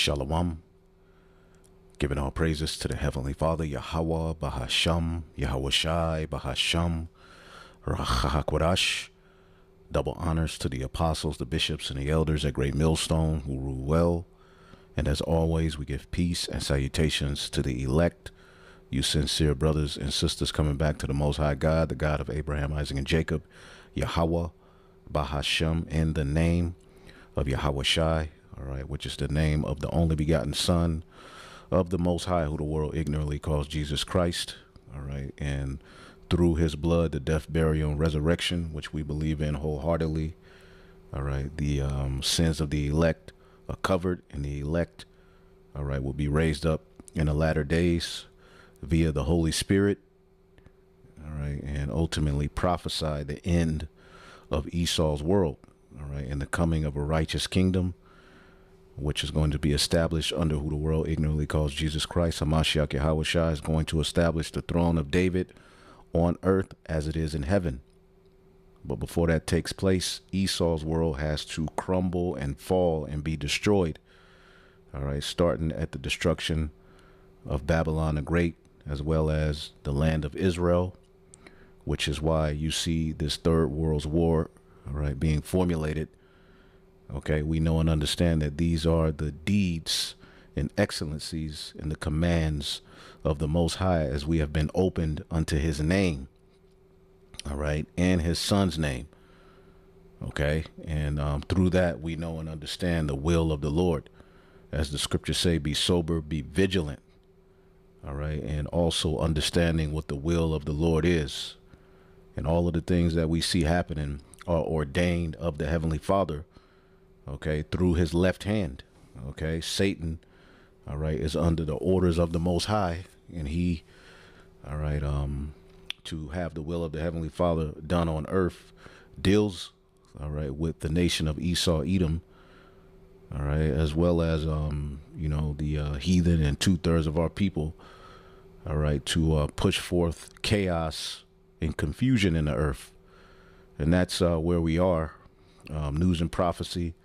Shalom. Giving all praises to the Heavenly Father, Yahweh, Bahasham, Yahweh Shai, Bahasham, Rachahakwadash. Double honors to the apostles, the bishops, and the elders at Great Millstone who rule well. And as always, we give peace and salutations to the elect, you sincere brothers and sisters coming back to the Most High God, the God of Abraham, Isaac, and Jacob, Yahweh, Bahasham, in the name of Yahweh Shai, all right, which is the name of the only begotten Son of the Most High, who the world ignorantly calls Jesus Christ, all right, and through his blood, the death, burial, and resurrection, which we believe in wholeheartedly, all right, the sins of the elect are covered, and the elect, all right, will be raised up in the latter days via the Holy Spirit, all right, and ultimately prophesy the end of Esau's world, all right, and the coming of a righteous kingdom, which is going to be established under who the world ignorantly calls Jesus Christ. Hamashiach Yahweh Shai is going to establish the throne of David on earth as it is in heaven. But before that takes place, Esau's world has to crumble and fall and be destroyed. All right, starting at the destruction of Babylon the Great, as well as the land of Israel, which is why you see this Third World War, all right, being formulated. Okay, we know and understand that these are the deeds and excellencies and the commands of the Most High as we have been opened unto his name, all right, and his Son's name. Okay, and through that we know and understand the will of the Lord. As the scriptures say, be sober, be vigilant, all right, and also understanding what the will of the Lord is. And all of the things that we see happening are ordained of the Heavenly Father, okay, through his left hand. Okay, Satan, all right, is under the orders of the Most High, and he, all right, to have the will of the Heavenly Father done on earth, deals, all right, with the nation of Esau, Edom, all right, as well as, you know, the heathen and 2/3 of our people, all right, to push forth chaos and confusion in the earth. And that's where we are, news and prophecy,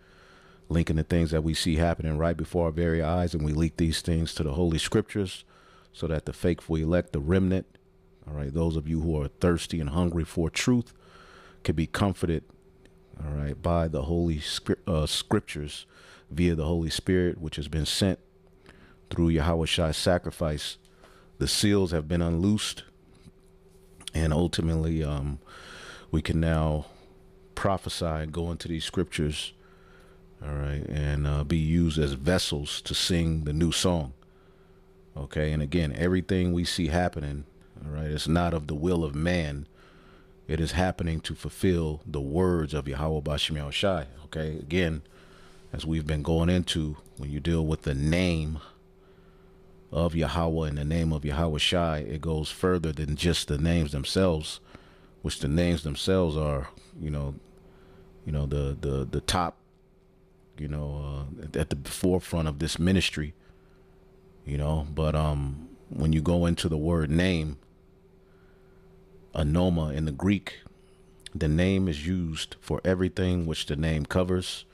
linking the things that we see happening right before our very eyes, and we leak these things to the Holy Scriptures so that the faithful elect, the remnant, all right, those of you who are thirsty and hungry for truth can be comforted, all right, by the Holy Scriptures via the Holy Spirit, which has been sent through Yahweh Shai's sacrifice. The seals have been unloosed, and ultimately we can now prophesy and go into these scriptures, all right, and be used as vessels to sing the new song. Okay, and again, everything we see happening, all right, it's not of the will of man. It is happening to fulfill the words of Yahweh Bashim Shai. Okay, again, as we've been going into, when you deal with the name of Yahweh and the name of Yahweh Shai, it goes further than just the names themselves, which the names themselves are, you know, the top, you know, at the forefront of this ministry, you know. But when you go into the word name, anoma in the Greek, the name is used for everything which the name covers.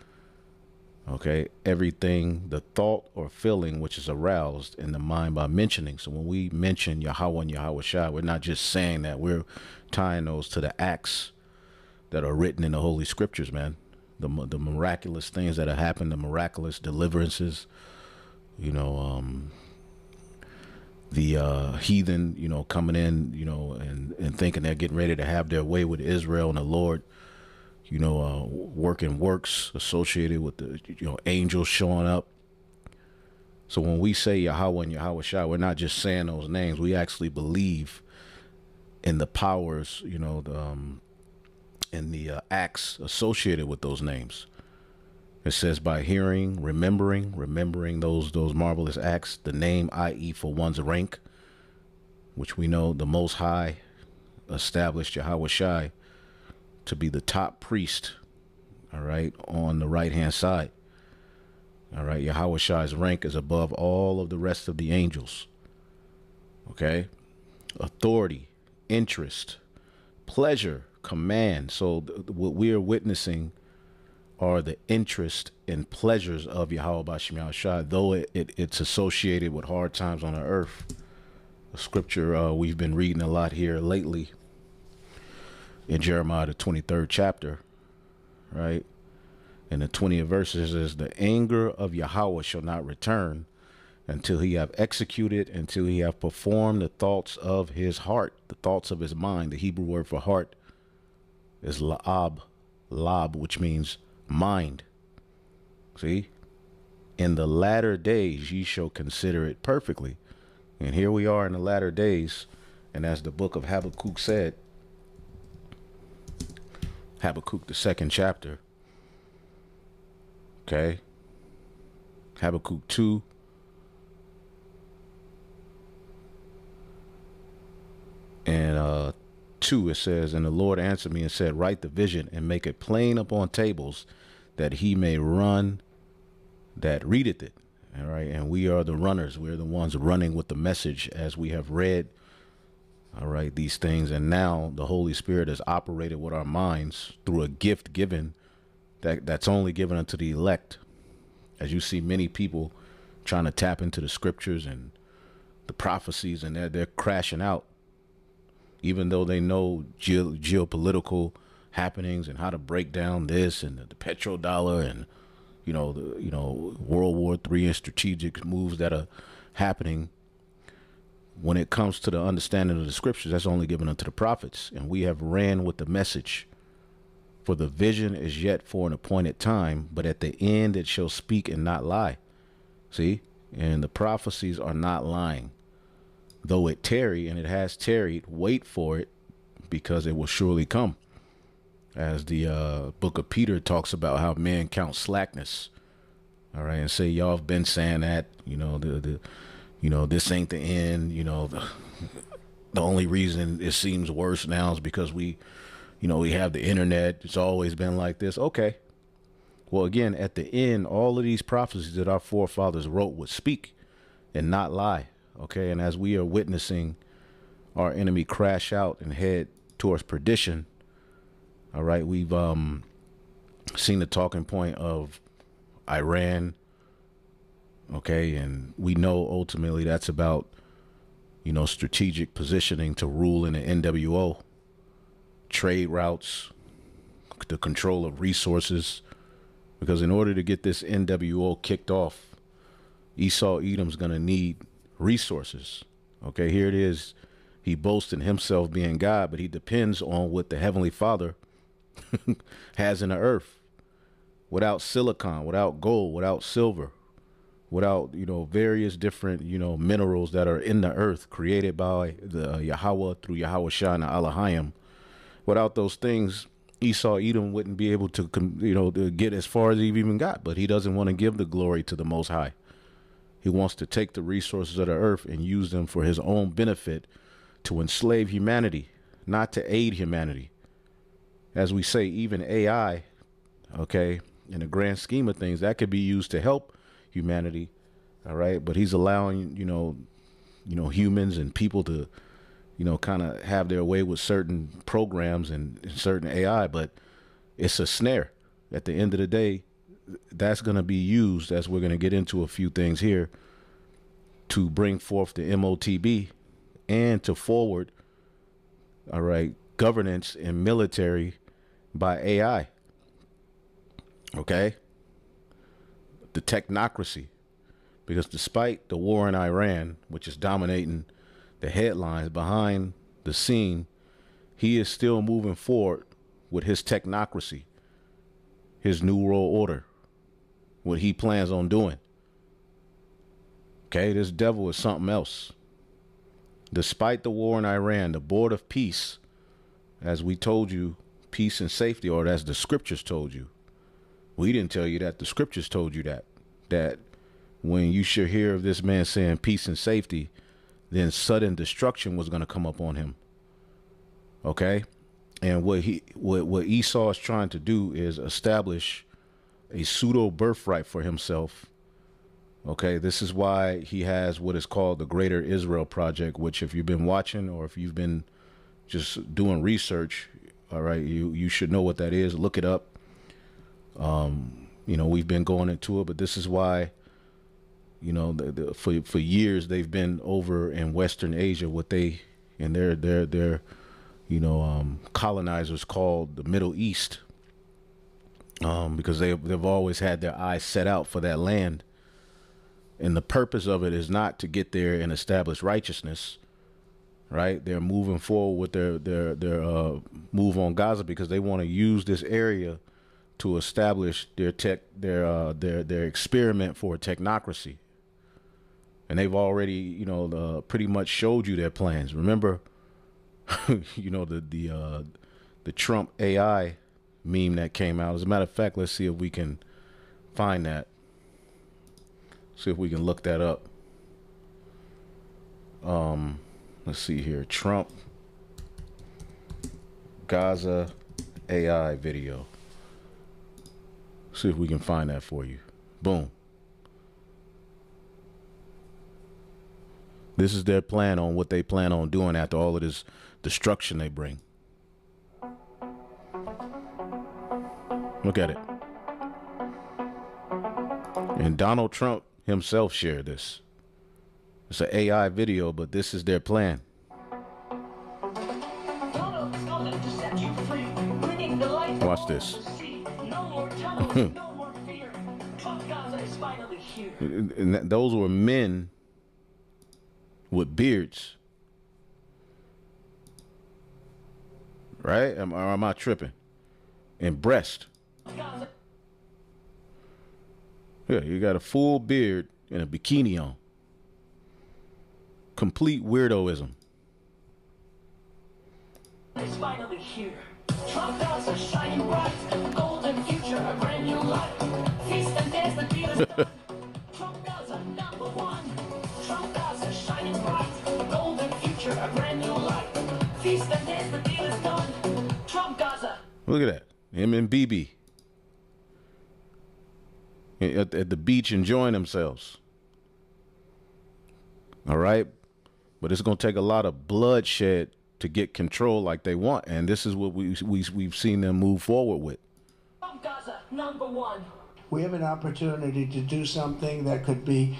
Okay, everything, the thought or feeling which is aroused in the mind by mentioning. So when we mention Yahweh and Yahweh Shai, we're not just saying that, we're tying those to the acts that are written in the Holy Scriptures, man. The miraculous things that have happened, the miraculous deliverances, you know, the heathen, you know, coming in, you know, and thinking they're getting ready to have their way with Israel, and the Lord, you know, working works associated with the, you know, angels showing up. So when we say Yahweh and Yahweh Shai, we're not just saying those names. We actually believe in the powers, you know, in the acts associated with those names. It says by hearing, remembering those marvelous acts, the name, i.e. for one's rank, which we know the Most High established Yahweh Shai to be the top priest, all right, on the right-hand side. All right, Yahweh Shai's rank is above all of the rest of the angels. Okay, authority, interest, pleasure, command. So what we are witnessing, are the interest and pleasures of Yahweh Bashim Yahushua, though it's associated with hard times on the earth. A scripture we've been reading a lot here lately in Jeremiah, the 23rd chapter, right? And the 20th verses is the anger of Yahweh shall not return until he have executed, until he have performed the thoughts of his heart, the thoughts of his mind. The Hebrew word for heart is lab, which means mind. See, in the latter days ye shall consider it perfectly. And here we are in the latter days, and as the book of Habakkuk said, Habakkuk, the 2nd chapter, okay, Habakkuk 2, and 2, it says, and the Lord answered me and said, write the vision and make it plain upon tables, that he may run that readeth it. All right. And we are the runners. We're the ones running with the message as we have read. All right. These things. And now the Holy Spirit has operated with our minds through a gift given that's only given unto the elect. As you see many people trying to tap into the scriptures and the prophecies, and they're crashing out, even though they know geopolitical happenings and how to break down this and the petrodollar and World War III and strategic moves that are happening. When it comes to the understanding of the scriptures, that's only given unto the prophets. And we have ran with the message. For the vision is yet for an appointed time, but at the end it shall speak and not lie. See? And the prophecies are not lying. Though it tarry, and it has tarried, wait for it, because it will surely come. As the book of Peter talks about how men count slackness, all right, and say y'all have been saying that, this ain't the end. The only reason it seems worse now is because we have the internet. It's always been like this. Okay, well, again, at the end, all of these prophecies that our forefathers wrote would speak and not lie. Okay, and as we are witnessing our enemy crash out and head towards perdition. All right, we've seen the talking point of Iran, okay, and we know ultimately that's about, strategic positioning to rule in the NWO, trade routes, the control of resources, because in order to get this NWO kicked off, Esau Edom's going to need resources. Okay, here it is. He boasts in himself being God, but he depends on what the Heavenly Father has in the earth. Without silicon, without gold, without silver, without various different minerals that are in the earth created by the Yahweh through Yahweh Shah and Elohim. Without those things, Esau Edom wouldn't be able to to get as far as he even got. But he doesn't want to give the glory to the Most High. He wants to take the resources of the earth and use them for his own benefit, to enslave humanity, not to aid humanity. As we say, even AI, okay, in the grand scheme of things, that could be used to help humanity, all right? But he's allowing, humans and people to, kind of have their way with certain programs and certain AI, but it's a snare. At the end of the day, that's going to be used, as we're going to get into a few things here, to bring forth the MOTB and to forward, all right, governance and military by AI. Okay. The technocracy. Because despite the war in Iran, which is dominating the headlines, behind the scene, he is still moving forward with his technocracy, his new world order, what he plans on doing. Okay, this devil is something else. Despite the war in Iran, the Board of Peace, as we told you, peace and safety, or as the scriptures told you. We didn't tell you that. The scriptures told you that when you should hear of this man saying peace and safety, then sudden destruction was going to come up on him. Okay. And what Esau is trying to do is establish a pseudo birthright for himself. Okay. This is why he has what is called the Greater Israel Project, which, if you've been watching or if you've been just doing research, all right, you should know what that is. Look it up. You know, we've been going into it, but this is why, you know, for years they've been over in Western Asia, what they and their you know, colonizers called the Middle East, because they've always had their eyes set out for that land, and the purpose of it is not to get there and establish righteousness. Right, they're moving forward with their move on Gaza because they want to use this area to establish their experiment for a technocracy, and they've already, you know, pretty much showed you their plans. Remember, you know, the Trump AI meme that came out. As a matter of fact, let's see if we can find that. See if we can look that up. Let's see here. Trump Gaza AI video. See if we can find that for you. Boom. This is their plan on what they plan on doing after all of this destruction they bring. Look at it. And Donald Trump himself shared this. It's an AI video, but this is their plan. Watch this. And those were men with beards, right? Or am I tripping? And breast. Yeah, you got a full beard and a bikini on. Complete weirdoism. It's finally here. Trump does a shining bright, golden future, a brand new life. Feast and dance, the deal is done. Trump does a number one. Trump does a shining bright, golden future, a brand new life. Feast and dance, the deal is done. Trump Gaza. Look at that. Him and BB at the beach enjoying themselves. All right. But it's going to take a lot of bloodshed to get control like they want. And this is what we've seen them move forward with. Gaza, number one. We have an opportunity to do something that could be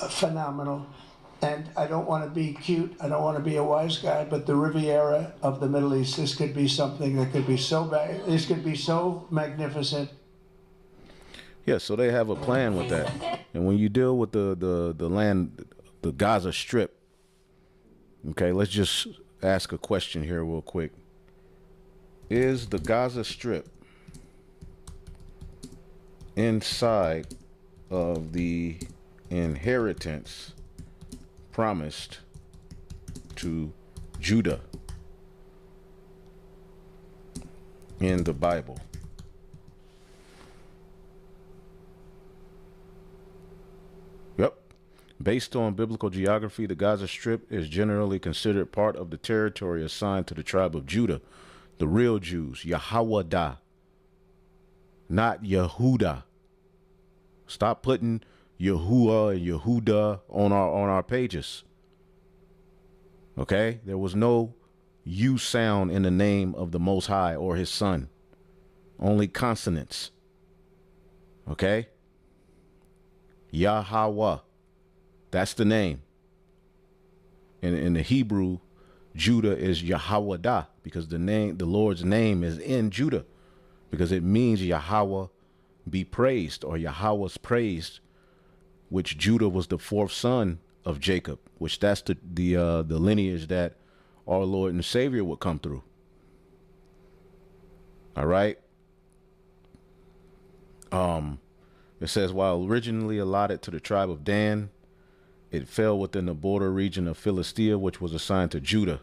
phenomenal. And I don't want to be cute. I don't want to be a wise guy, but the Riviera of the Middle East, this could be something that could be so bad. This could be so magnificent. Yeah, so they have a plan with that. And when you deal with the land, the Gaza Strip, okay, let's just ask a question here real quick. Is the Gaza Strip inside of the inheritance promised to Judah in the Bible? Yep. Based on biblical geography, the Gaza Strip is generally considered part of the territory assigned to the tribe of Judah, the real Jews, Yahwadah, not Yehuda. Stop putting Yahuwah and Yehuda on our pages. Okay? There was no U sound in the name of the Most High or his Son. Only consonants. Okay? Yahweh. That's the name. In the Hebrew, Judah is Yahwadah, because the Lord's name is in Judah, because it means Yahweh be praised, or Yahweh's praised, which Judah was the fourth son of Jacob, which that's the lineage that our Lord and Savior would come through. All right. It says, while originally allotted to the tribe of Dan, it fell within the border region of Philistia, which was assigned to Judah.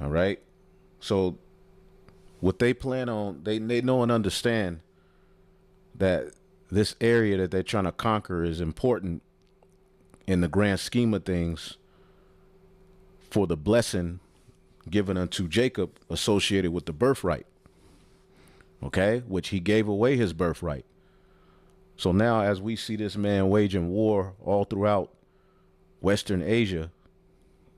All right. So what they plan on, they know and understand that this area that they're trying to conquer is important in the grand scheme of things for the blessing given unto Jacob associated with the birthright. Okay. Which he gave away his birthright. So now, as we see this man waging war all throughout Western Asia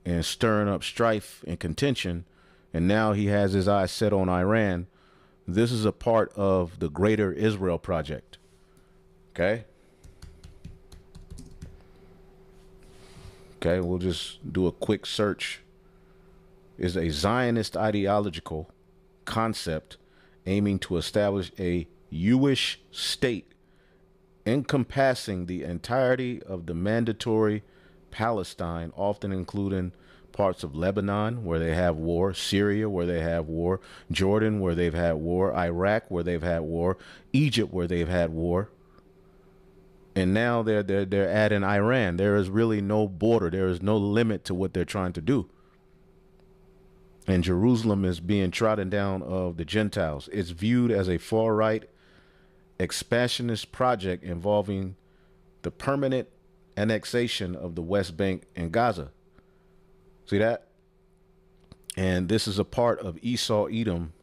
and stirring up strife and contention, and now he has his eyes set on Iran, This is a part of the Greater Israel Project. Okay? Okay, we'll just do a quick search. Is a Zionist ideological concept aiming to establish a Jewish state encompassing the entirety of the mandatory Palestine, often including parts of Lebanon where they have war, Syria where they have war, Jordan where they've had war, Iraq where they've had war, Egypt where they've had war. And now they're adding Iran. There is really no border. There is no limit to what they're trying to do. And Jerusalem is being trodden down of the Gentiles. It's viewed as a far-right expansionist project involving the permanent annexation of the West Bank and Gaza. See that? And this is a part of Esau Edom,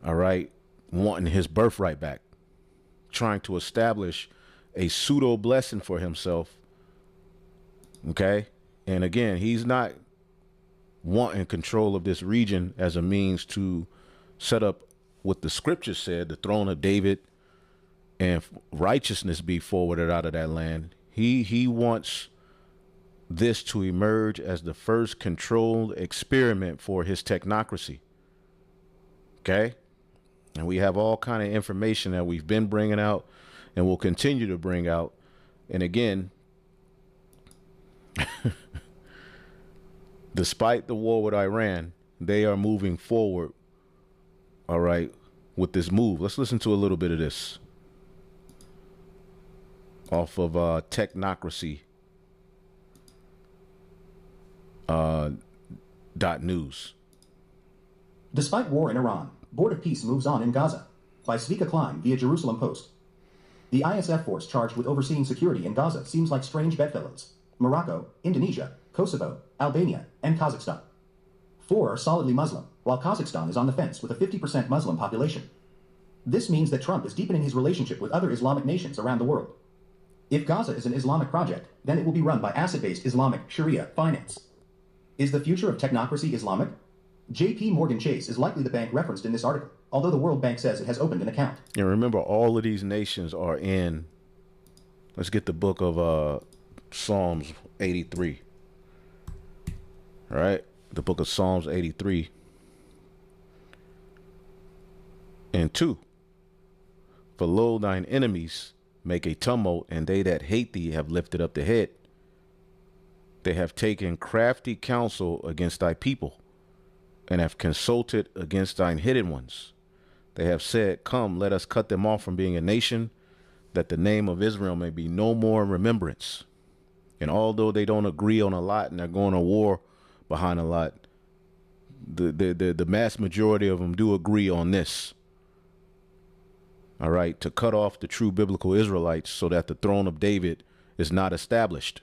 all right, wanting his birthright back, trying to establish a pseudo blessing for himself. Okay? And again, he's not wanting control of this region as a means to set up what the scripture said, the throne of David, and righteousness be forwarded out of that land. He wants this to emerge as the first controlled experiment for his technocracy. Okay? And we have all kind of information that we've been bringing out and will continue to bring out. And again, despite the war with Iran, they are moving forward, all right, with this move. Let's listen to a little bit of this off of Technocracy .news. Despite war in Iran, Board of Peace moves on in Gaza. By Svika Klein via Jerusalem Post. The ISF force charged with overseeing security in Gaza seems like strange bedfellows. Morocco, Indonesia, Kosovo, Albania, and Kazakhstan. 4 are solidly Muslim, while Kazakhstan is on the fence with a 50% Muslim population. This means that Trump is deepening his relationship with other Islamic nations around the world. If Gaza is an Islamic project, then it will be run by asset-based Islamic Sharia finance. Is the future of technocracy Islamic? JP Morgan Chase is likely the bank referenced in this article, although the World Bank says it has opened an account. And remember, all of these nations are in, let's get the book of Psalms 83. All right, the book of Psalms 83 and 2. For lo, thine enemies make a tumult, and they that hate thee have lifted up the head. They have taken crafty counsel against thy people, and have consulted against thine hidden ones. They have said, come, let us cut them off from being a nation, that the name of Israel may be no more in remembrance. And although they don't agree on a lot and they're going to war behind a lot, the mass majority of them do agree on this. All right, to cut off the true biblical Israelites so that the throne of David is not established.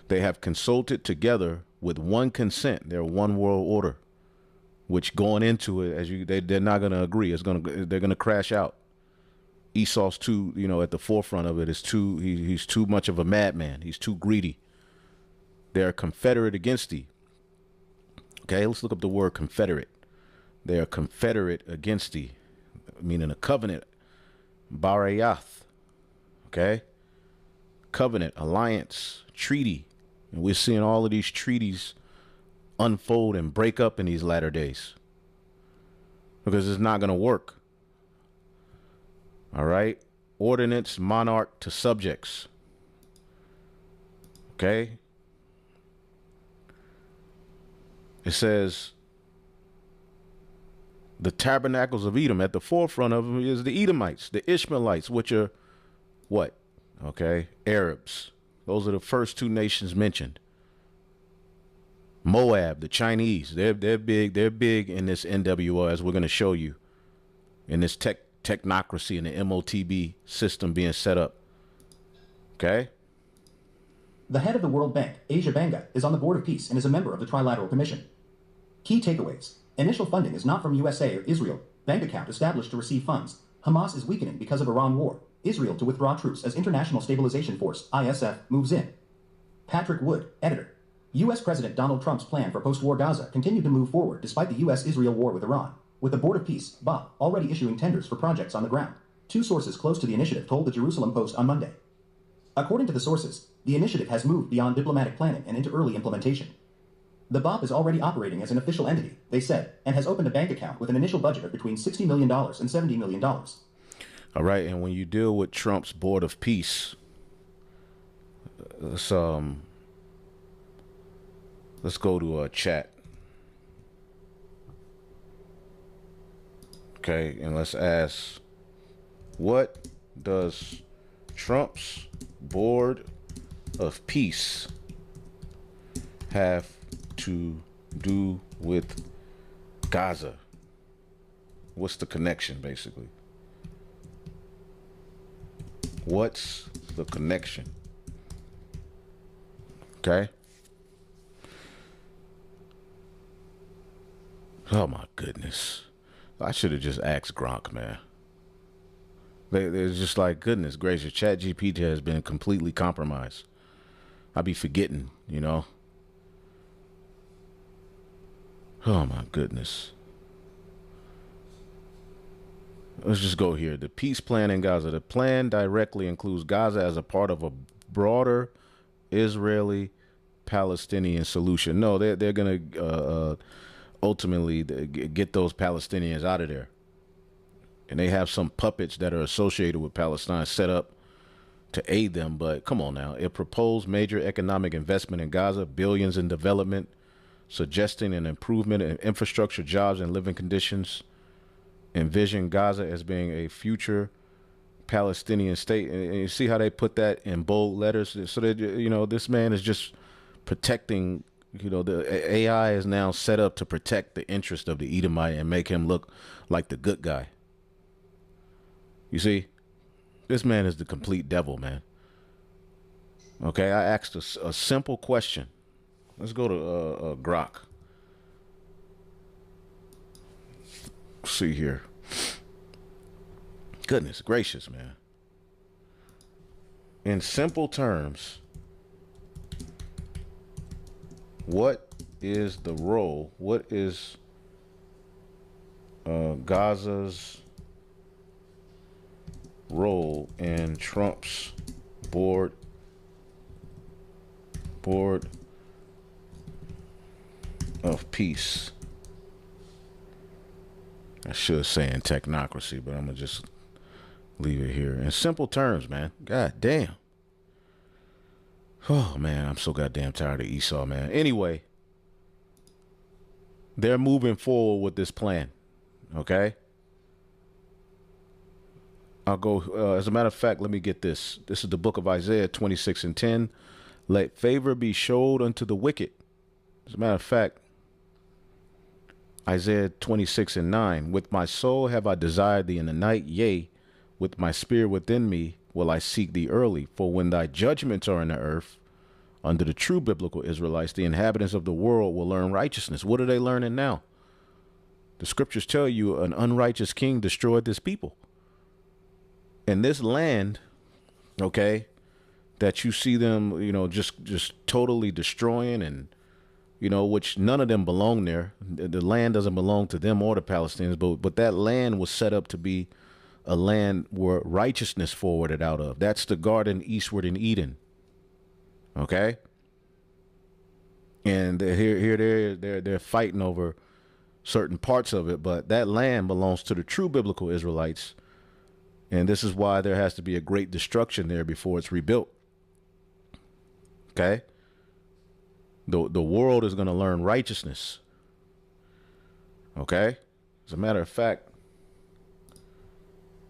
They have consulted together with one consent, their one world order, which going into it, they're not going to agree. They're going to crash out. Esau's too, at the forefront of it is he's too much of a madman. He's too greedy. They're confederate against thee. Okay, let's look up the word confederate. They are confederate against thee, meaning a covenant. Barayath. Okay, covenant, alliance, treaty. And we're seeing all of these treaties unfold and break up in these latter days because it's not going to work. All right. Ordinance, monarch to subjects. Okay. It says the tabernacles of Edom, at the forefront of them is the Edomites, the Ishmaelites, which are what? Okay. Arabs. Those are the first 2 nations mentioned. Moab, the Chinese, they're big. They're big in this NWO, as we're going to show you, in this technocracy and the MOTB system being set up. Okay. The head of the World Bank, Asia Banga, is on the Board of Peace and is a member of the Trilateral Commission. Key takeaways. Initial funding is not from USA or Israel. Bank account established to receive funds. Hamas is weakening because of Iran war. Israel to withdraw troops as International Stabilization Force, ISF, moves in. Patrick Wood, editor. U.S. President Donald Trump's plan for post-war Gaza continued to move forward despite the U.S.-Israel war with Iran. with the Board of Peace, BOP, already issuing tenders for projects on the ground. Two sources close to the initiative told the Jerusalem Post on Monday. According to the sources, the initiative has moved beyond diplomatic planning and into early implementation. The BOP is already operating as an official entity, they said, and has opened a bank account with an initial budget of between $60 million and $70 million. All right, and when you deal with Trump's Board of Peace, let's go to a chat. Okay, and let's ask, what does Trump's Board of Peace have to do with Gaza? What's the connection, basically? What's the connection? Okay. Oh my goodness. I should have just asked Gronk, man. They're just like, goodness gracious, ChatGPT has been completely compromised. I be forgetting, you know. Oh my goodness. Let's just go here. The peace plan in Gaza. The plan directly includes Gaza as a part of a broader Israeli-Palestinian solution. No, they're gonna ultimately get those Palestinians out of there. And they have some puppets that are associated with Palestine set up to aid them. But come on now. It proposed major economic investment in Gaza, billions in development, suggesting an improvement in infrastructure, jobs, and living conditions. Envision Gaza as being a future Palestinian state. And you see how they put that in bold letters? So that, you know, this man is just protecting, you know, the AI is now set up to protect the interest of the Edomite and make him look like the good guy. You see, this man is the complete devil, man. Okay, I asked a simple question. Let's go to Grok. See here. Goodness gracious, man. In simple terms, what is the role? What is Gaza's role in Trump's board of peace? I should say in Technocracy, but I'm gonna just leave it here. In simple terms, man. God damn. Oh man, I'm so goddamn tired of Esau, man. Anyway, they're moving forward with this plan. Okay. I'll go, as a matter of fact, let me get this. This is the book of Isaiah 26:10. Let favor be showed unto the wicked. As a matter of fact, Isaiah 26:9. With my soul have I desired thee in the night, yea, with my spirit within me will I seek thee early. For when thy judgments are in the earth, under the true biblical Israelites, the inhabitants of the world will learn righteousness. What are they learning now? The scriptures tell you an unrighteous king destroyed this people. And this land, okay, that you see them, you know, just totally destroying, and, you know, which none of them belong there. The land doesn't belong to them or the Palestinians, but that land was set up to be a land where righteousness forwarded out of. That's the garden eastward in Eden. Okay. And they're fighting over certain parts of it, but that land belongs to the true biblical Israelites. And this is why there has to be a great destruction there before it's rebuilt. Okay. The world is going to learn righteousness. Okay. As a matter of fact,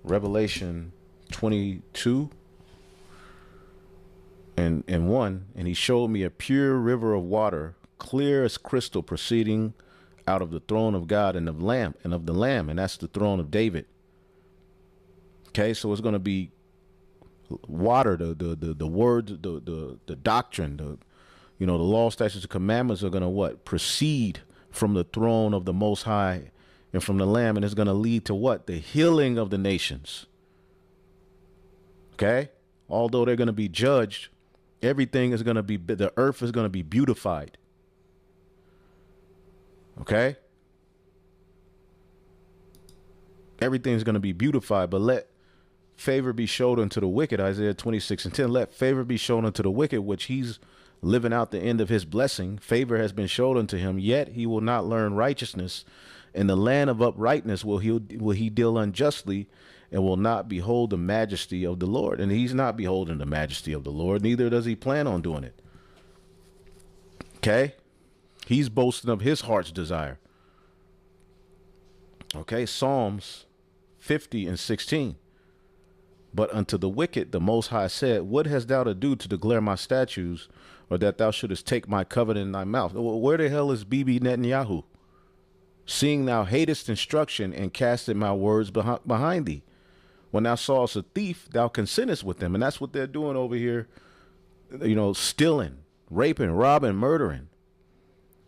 Revelation 22 and 1, and he showed me a pure river of water, clear as crystal, proceeding out of the throne of God and of the Lamb, and that's the throne of David. Okay, so it's going to be water, the word, the doctrine, the law, statutes, and commandments are going to what? Proceed from the throne of the Most High and from the Lamb, and it's going to lead to what? The healing of the nations. Okay, although they're going to be judged, everything is going to be, the earth is going to be beautified. Okay. everything's going to be beautified, but let favor be showed unto the wicked. Isaiah 26:10. Let favor be shown unto the wicked, which he's living out the end of his blessing. Favor has been showed unto him, yet he will not learn righteousness. In the land of uprightness will he deal unjustly, and will not behold the majesty of the Lord. And he's not beholding the majesty of the Lord, neither does he plan on doing it. Okay? He's boasting of his heart's desire. Okay, Psalms 50:16. But unto the wicked the Most High said, what hast thou to do to declare my statutes, or that thou shouldest take my covenant in thy mouth? Where the hell is Bibi Netanyahu? Seeing thou hatest instruction, and castest my words behind thee. When thou sawest a thief, thou consentest with them. And that's what they're doing over here, you know, stealing, raping, robbing, murdering,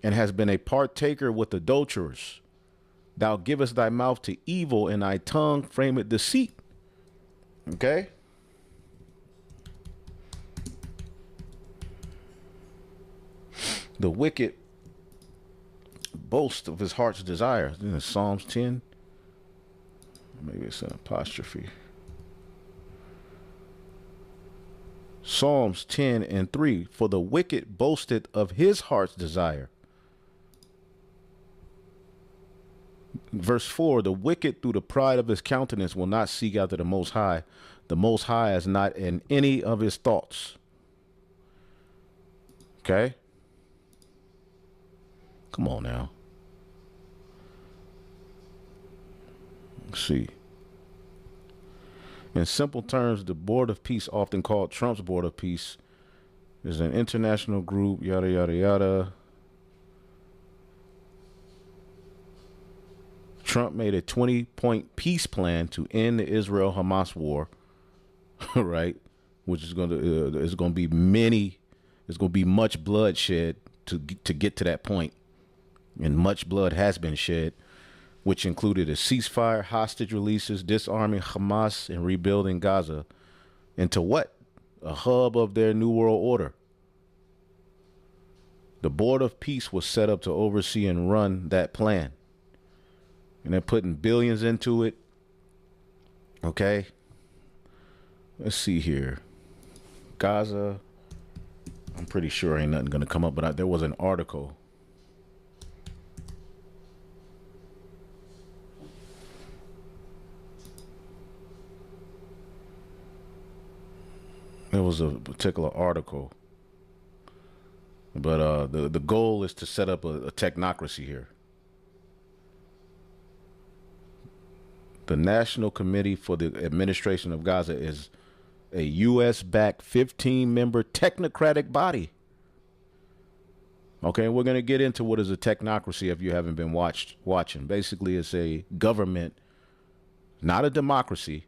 and has been a partaker with adulterers. Thou givest thy mouth to evil, and thy tongue frameth deceit. Okay? The wicked boast of his heart's desire. In Psalms 10. Maybe it's an apostrophe. Psalms 10:3. For the wicked boasted of his heart's desire. Verse 4, the wicked through the pride of his countenance will not seek after the Most High. The Most High is not in any of his thoughts. Okay? Come on now. Let's see. In simple terms, the Board of Peace, often called Trump's Board of Peace, is an international group, yada, yada, yada. Trump made a 20-point peace plan to end the Israel-Hamas war, right? Which is going to be much bloodshed to get to that point, and much blood has been shed, which included a ceasefire, hostage releases, disarming Hamas, and rebuilding Gaza into what? A hub of their new world order. The Board of Peace was set up to oversee and run that plan. And they're putting billions into it. Okay. Let's see here. Gaza. I'm pretty sure ain't nothing going to come up, but there was an article. There was a particular article. But the goal is to set up a technocracy here. The National Committee for the Administration of Gaza is a U.S.-backed 15-member technocratic body. Okay, we're going to get into what is a technocracy if you haven't been watching. Basically, it's a government, not a democracy,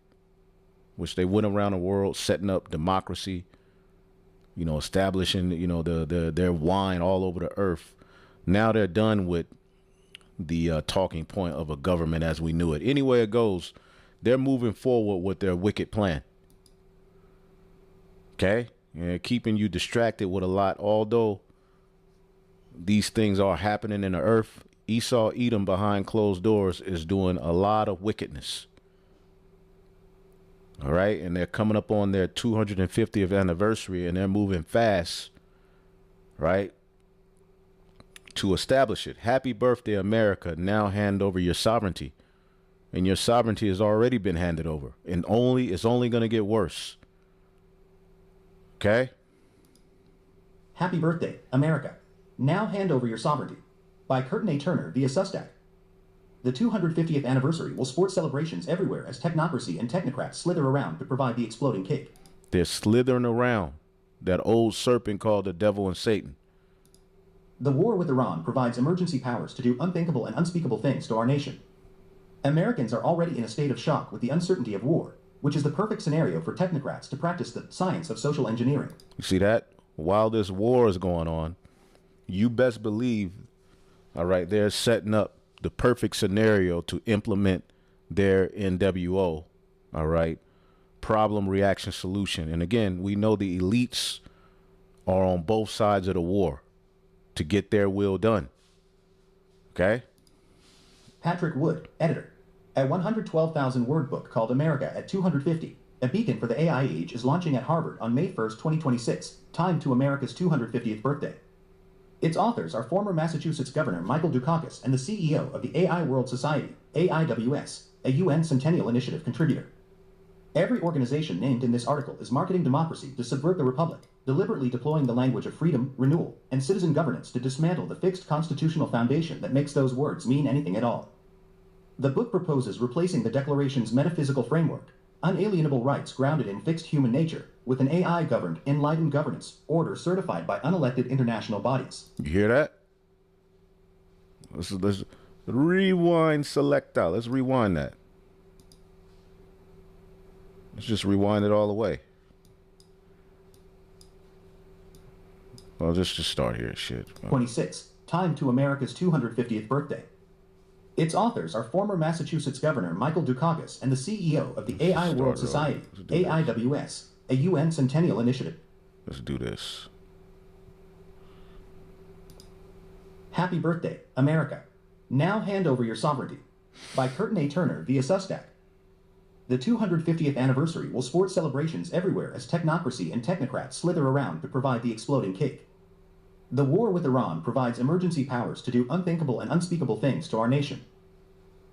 which they went around the world setting up democracy, you know, establishing, you know, their wine all over the earth. Now they're done with the talking point of a government as we knew it. Anyway it goes, they're moving forward with their wicked plan. Okay? And keeping you distracted with a lot. Although these things are happening in the earth, Esau Edom behind closed doors is doing a lot of wickedness. All right? And they're coming up on their 250th anniversary, and they're moving fast, right, to establish it. Happy birthday, America. Now hand over your sovereignty. And your sovereignty has already been handed over. And it's only going to get worse. Okay? Happy birthday, America. Now hand over your sovereignty. By Curtin A. Turner via Substack. The 250th anniversary will sport celebrations everywhere as technocracy and technocrats slither around to provide the exploding cake. They're slithering around. That old serpent called the devil and Satan. The war with Iran provides emergency powers to do unthinkable and unspeakable things to our nation. Americans are already in a state of shock with the uncertainty of war, which is the perfect scenario for technocrats to practice the science of social engineering. You see that? While this war is going on, you best believe, all right, they're setting up the perfect scenario to implement their NWO, all right, problem, reaction, solution. And again, we know the elites are on both sides of the war to get their will done. Okay? Patrick Wood, editor. A 112,000 word book called America at 250, a beacon for the AI age, is launching at Harvard on May 1st, 2026, timed to America's 250th birthday. Its authors are former Massachusetts Governor Michael Dukakis and the CEO of the AI World Society, AIWS, a UN Centennial Initiative contributor. Every organization named in this article is marketing democracy to subvert the republic, deliberately deploying the language of freedom, renewal, and citizen governance to dismantle the fixed constitutional foundation that makes those words mean anything at all. The book proposes replacing the Declaration's metaphysical framework, unalienable rights grounded in fixed human nature, with an AI-governed, enlightened governance order certified by unelected international bodies. You hear that? Let's rewind, select out. Let's rewind that. Let's just rewind it all the way. Well, just start here. Shit. 26, timed to America's 250th birthday. Its authors are former Massachusetts Governor Michael Dukakis and the CEO of the AI World Society, AIWS, a UN Centennial Initiative. Let's do this. Happy birthday, America. Now hand over your sovereignty. By Curtin A. Turner via Substack. The 250th anniversary will sport celebrations everywhere as technocracy and technocrats slither around to provide the exploding cake. The war with Iran provides emergency powers to do unthinkable and unspeakable things to our nation.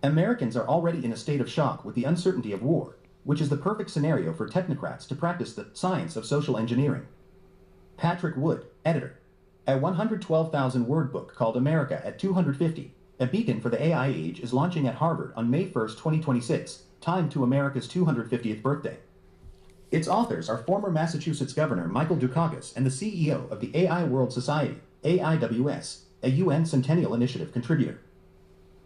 Americans are already in a state of shock with the uncertainty of war, which is the perfect scenario for technocrats to practice the science of social engineering. Patrick Wood, editor. A 112,000 word book called America at 250, a beacon for the AI age, is launching at Harvard on May 1st, 2026, timed to America's 250th birthday. Its authors are former Massachusetts Governor Michael Dukakis and the CEO of the AI World Society, AIWS, a UN Centennial Initiative contributor.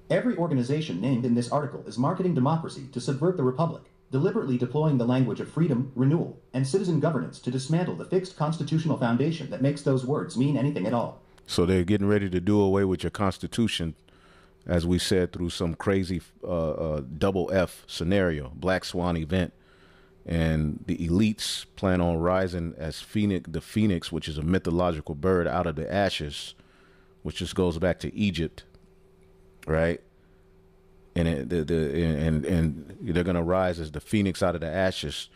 Every organization named in this article is marketing democracy to subvert the republic, deliberately deploying the language of freedom, renewal, and citizen governance to dismantle the fixed constitutional foundation that makes those words mean anything at all. So they're getting ready to do away with your constitution, as we said, through some crazy double F scenario, black swan event. And the elites plan on rising as the phoenix, which is a mythological bird, out of the ashes, which just goes back to Egypt, right? And they're gonna rise as the phoenix out of the ashes,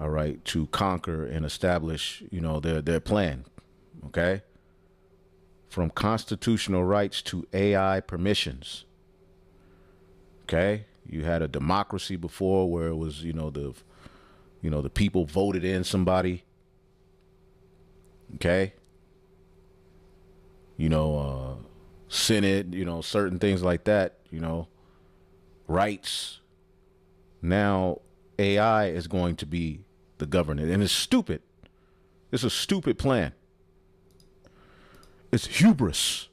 all right, to conquer and establish, their plan, okay? From constitutional rights to AI permissions, okay? You had a democracy before where it was, the people voted in somebody, okay? Senate, certain things like that, rights. Now AI is going to be the governor, and it's stupid. It's a stupid plan. It's hubris.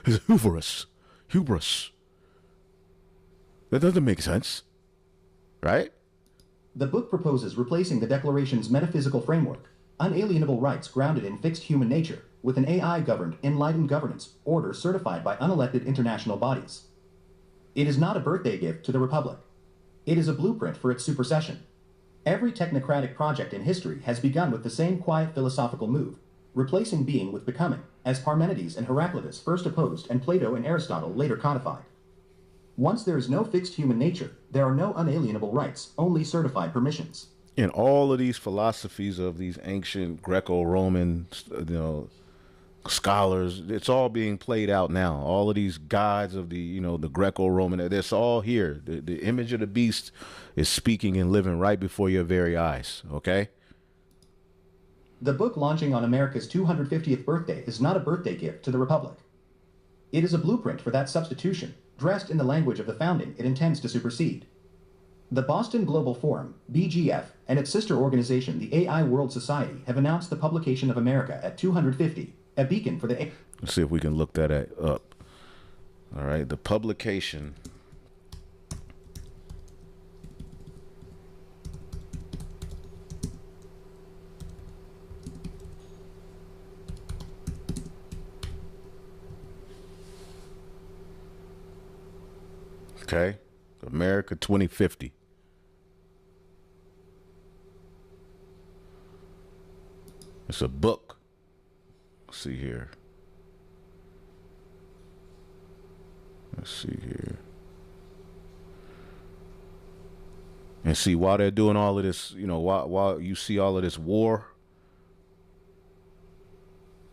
It's hubris. That doesn't make sense, right? The book proposes replacing the Declaration's metaphysical framework, unalienable rights grounded in fixed human nature, with an AI-governed, enlightened governance order certified by unelected international bodies. It is not a birthday gift to the Republic. It is a blueprint for its supersession. Every technocratic project in history has begun with the same quiet philosophical move, replacing being with becoming, as Parmenides and Heraclitus first opposed and Plato and Aristotle later codified. Once there is no fixed human nature, there are no unalienable rights, only certified permissions. In all of these philosophies of these ancient Greco-Roman, scholars, it's all being played out now. All of these gods of the Greco-Roman, it's all here. The image of the beast is speaking and living right before your very eyes, okay? The book launching on America's 250th birthday is not a birthday gift to the Republic. It is a blueprint for that substitution, dressed in the language of the founding it intends to supersede. The Boston Global Forum, BGF, and its sister organization, the AI World Society, have announced the publication of America at 250, a beacon for the... Let's see if we can look that up. All right, the publication. Okay, America 2050. It's a book. Let's see here. Let's see here. And see, while they're doing all of this, you know, while you see all of this war,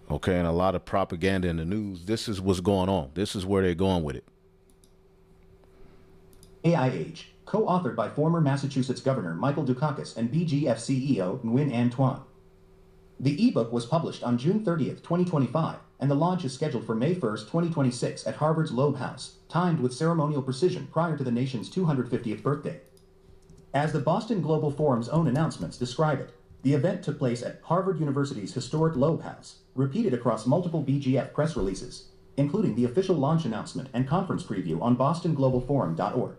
okay, and a lot of propaganda in the news, this is what's going on. This is where they're going with it. AI Age, co-authored by former Massachusetts Governor Michael Dukakis and BGF CEO Nguyen An Tuan. The ebook was published on June 30th, 2025, and the launch is scheduled for May 1st, 2026 at Harvard's Loeb House, timed with ceremonial precision prior to the nation's 250th birthday. As the Boston Global Forum's own announcements describe it, the event took place at Harvard University's historic Loeb House, repeated across multiple BGF press releases, including the official launch announcement and conference preview on bostonglobalforum.org.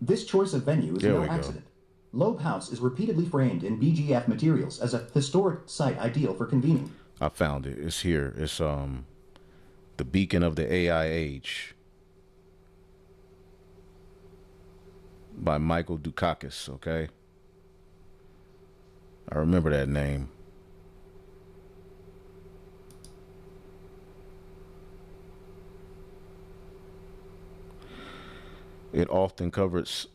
This choice of venue is no accident. Loeb House is repeatedly framed in BGF materials as a historic site ideal for convening. I found it. It's here. It's the beacon of the AI age by Michael Dukakis. Okay, I remember that name. It often covers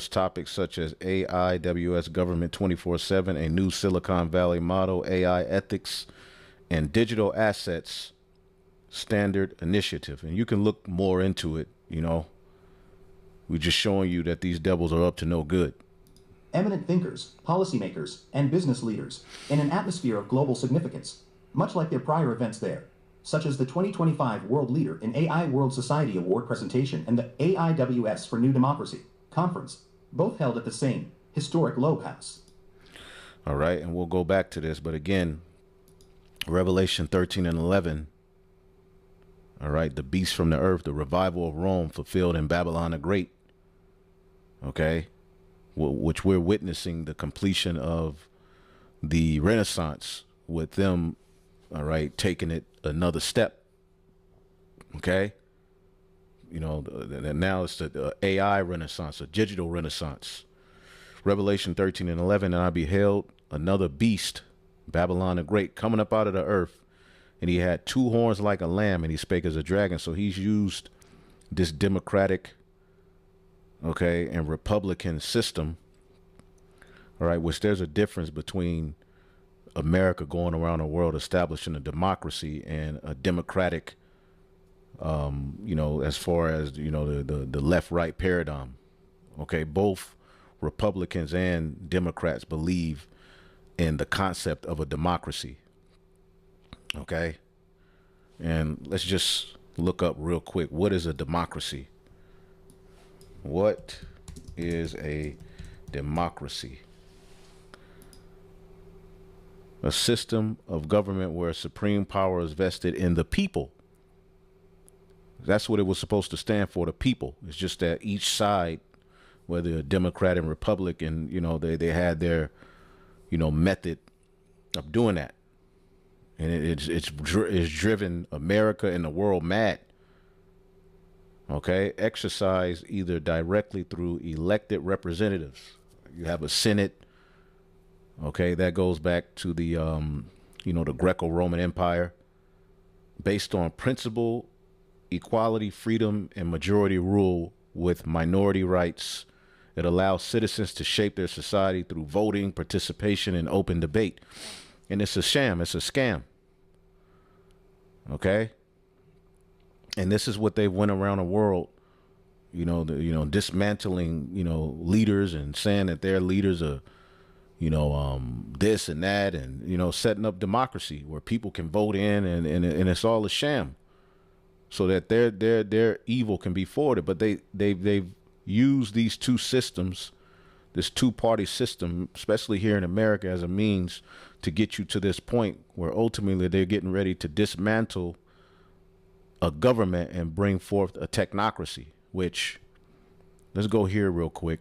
topics such as AIWS government 24/7, a new Silicon Valley model, AI ethics, and digital assets standard initiative. And you can look more into it. You know, we're just showing you that these devils are up to no good. Eminent thinkers, policymakers, and business leaders in an atmosphere of global significance, much like their prior events there, such as the 2025 World Leader in AI World Society Award presentation and the AIWS for New Democracy conference, both held at the same historic Loeb House. All right, and we'll go back to this, but again, Revelation 13 and 11, all right, the beast from the earth, the revival of Rome fulfilled in Babylon the Great, okay, which we're witnessing the completion of the Renaissance with them, all right, taking it another step, okay? You know, now it's the AI Renaissance, a digital Renaissance. Revelation 13 and 11, and I beheld another beast, Babylon the Great, coming up out of the earth, and he had two horns like a lamb, and he spake as a dragon. So he's used this democratic, okay, and republican system, all right, which there's a difference between America going around the world establishing a democracy and a democratic, you know, as far as, you know, the left-right paradigm. Okay, both Republicans and Democrats believe in the concept of a democracy. Okay, and let's just look up real quick, what is a democracy? What is a democracy? A system of government where supreme power is vested in the people. That's what it was supposed to stand for, the people. It's just that each side, whether a Democrat and Republican, you know, they had their, you know, method of doing that. And it's driven America and the world mad. Okay, exercised either directly through elected representatives. You have a Senate. Okay, that goes back to the, you know, the Greco-Roman Empire, based on principle, equality, freedom, and majority rule with minority rights. It allows citizens to shape their society through voting, participation, and open debate. And it's a sham. It's a scam. Okay. And this is what they went around the world, you know, dismantling, you know, leaders and saying that their leaders are, you know, this and that, and, you know, setting up democracy where people can vote in, and it's all a sham, so that their evil can be forwarded. But they've used these two systems, this two-party system, especially here in America, as a means to get you to this point where ultimately they're getting ready to dismantle a government and bring forth a technocracy, which, let's go here real quick.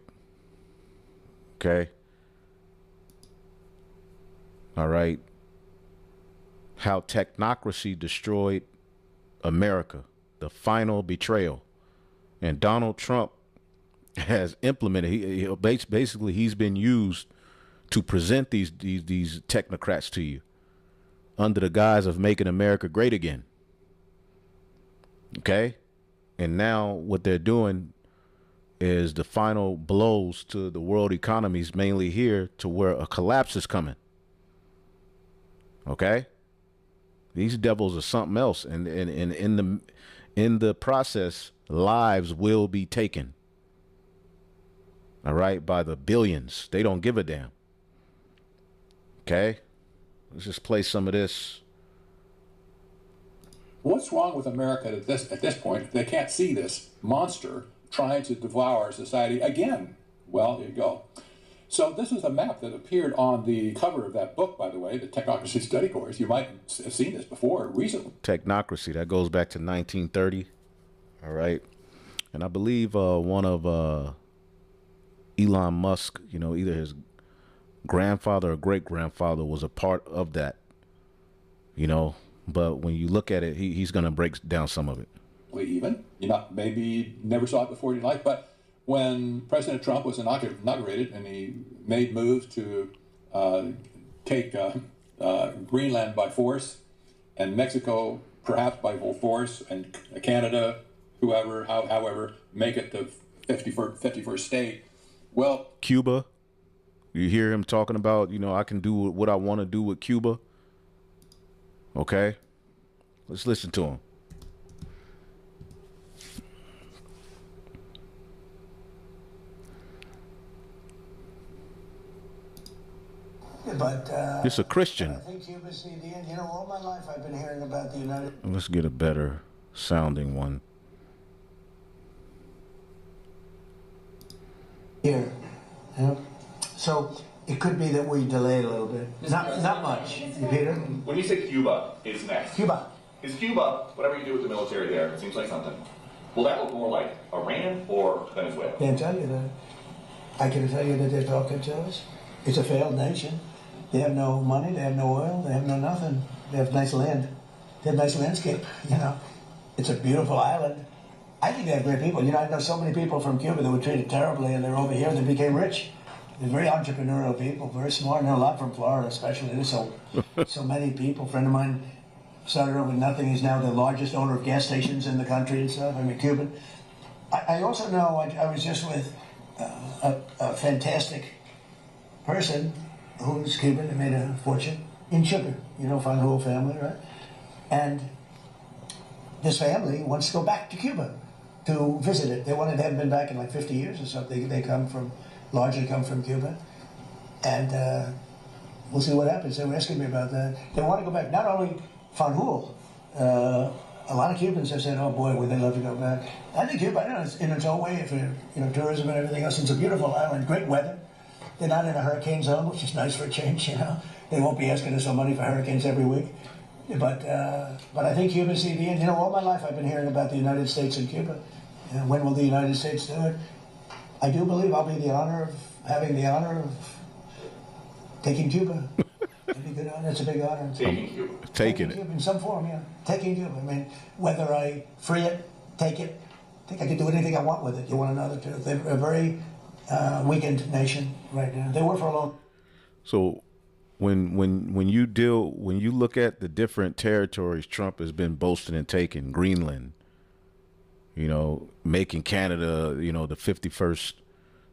Okay. All right. How technocracy destroyed America, the final betrayal. And Donald Trump has implemented, basically he's been used to present these technocrats to you under the guise of making America great again. Okay? And now what they're doing is the final blows to the world economies, mainly here, to where a collapse is coming. Okay? These devils are something else. And in the process, lives will be taken. All right, by the billions. They don't give a damn. Okay? Let's just play some of this. What's wrong with America at this point? They can't see this monster trying to devour society again. Well, there you go. So this is a map that appeared on the cover of that book, by the way, the Technocracy study course. You might have seen this before recently. Technocracy, that goes back to 1930. All right. And I believe one of Elon Musk, you know, either his grandfather or great-grandfather was a part of that, you know. But when you look at it, he's going to break down some of it. Even, you know, maybe never saw it before in your life, but when President Trump was inaugurated and he made moves to take Greenland by force and Mexico perhaps by force and Canada, however, make it the 51st state. Well, Cuba, you hear him talking about, you know, I can do what I want to do with Cuba. Okay, let's listen to him. But It's a Christian. I think Cuba's the end. You know, all my life I've been hearing about the United. Let's get a better sounding one. Here, yeah. So it could be that we delayed a little bit. Not much. Peter? When you say Cuba is next, Cuba. is Cuba, whatever you do with the military there, it seems like something. Will that look more like Iran or Venezuela? Can't tell you that. I can tell you that they're talking to us. It's a failed nation. They have no money, they have no oil, they have no nothing. They have nice land. They have nice landscape, you know. It's a beautiful island. I think they have great people. You know, I know so many people from Cuba that were treated terribly and they're over here and they became rich. They're very entrepreneurial people, very smart. I know a lot from Florida, especially. There's so many people. A friend of mine started over with nothing. He's now the largest owner of gas stations in the country and stuff. I mean, Cuban. I also know, I was just with a fantastic person who's Cuban and made a fortune in sugar. You know, Fanjul family, right? And this family wants to go back to Cuba to visit it. They haven't been back in like 50 years or something. They largely come from Cuba. And we'll see what happens. They were asking me about that. They want to go back. Not only Fanjul, a lot of Cubans have said, oh boy, would they love to go back. I think Cuba, you know, it's in its own way, for, you know, tourism and everything else. It's a beautiful island, great weather. They're not in a hurricane zone, which is nice for a change, you know. They won't be asking us for money for hurricanes every week. But I think Cuba's the end. You know, all my life I've been hearing about the United States and Cuba. You know, when will the United States do it? I do believe I'll be having the honor of taking Cuba. It'd be a good honor. It's a big honor. Taking Cuba. Taking Cuba it. in some form, yeah. Taking Cuba. I mean, whether I free it, take it, I think I can do anything I want with it. You want another too. They're a very weakened nation right now. They were for a long. So when you look at the different territories Trump has been boasting and taking, Greenland, you know, making Canada, you know, the 51st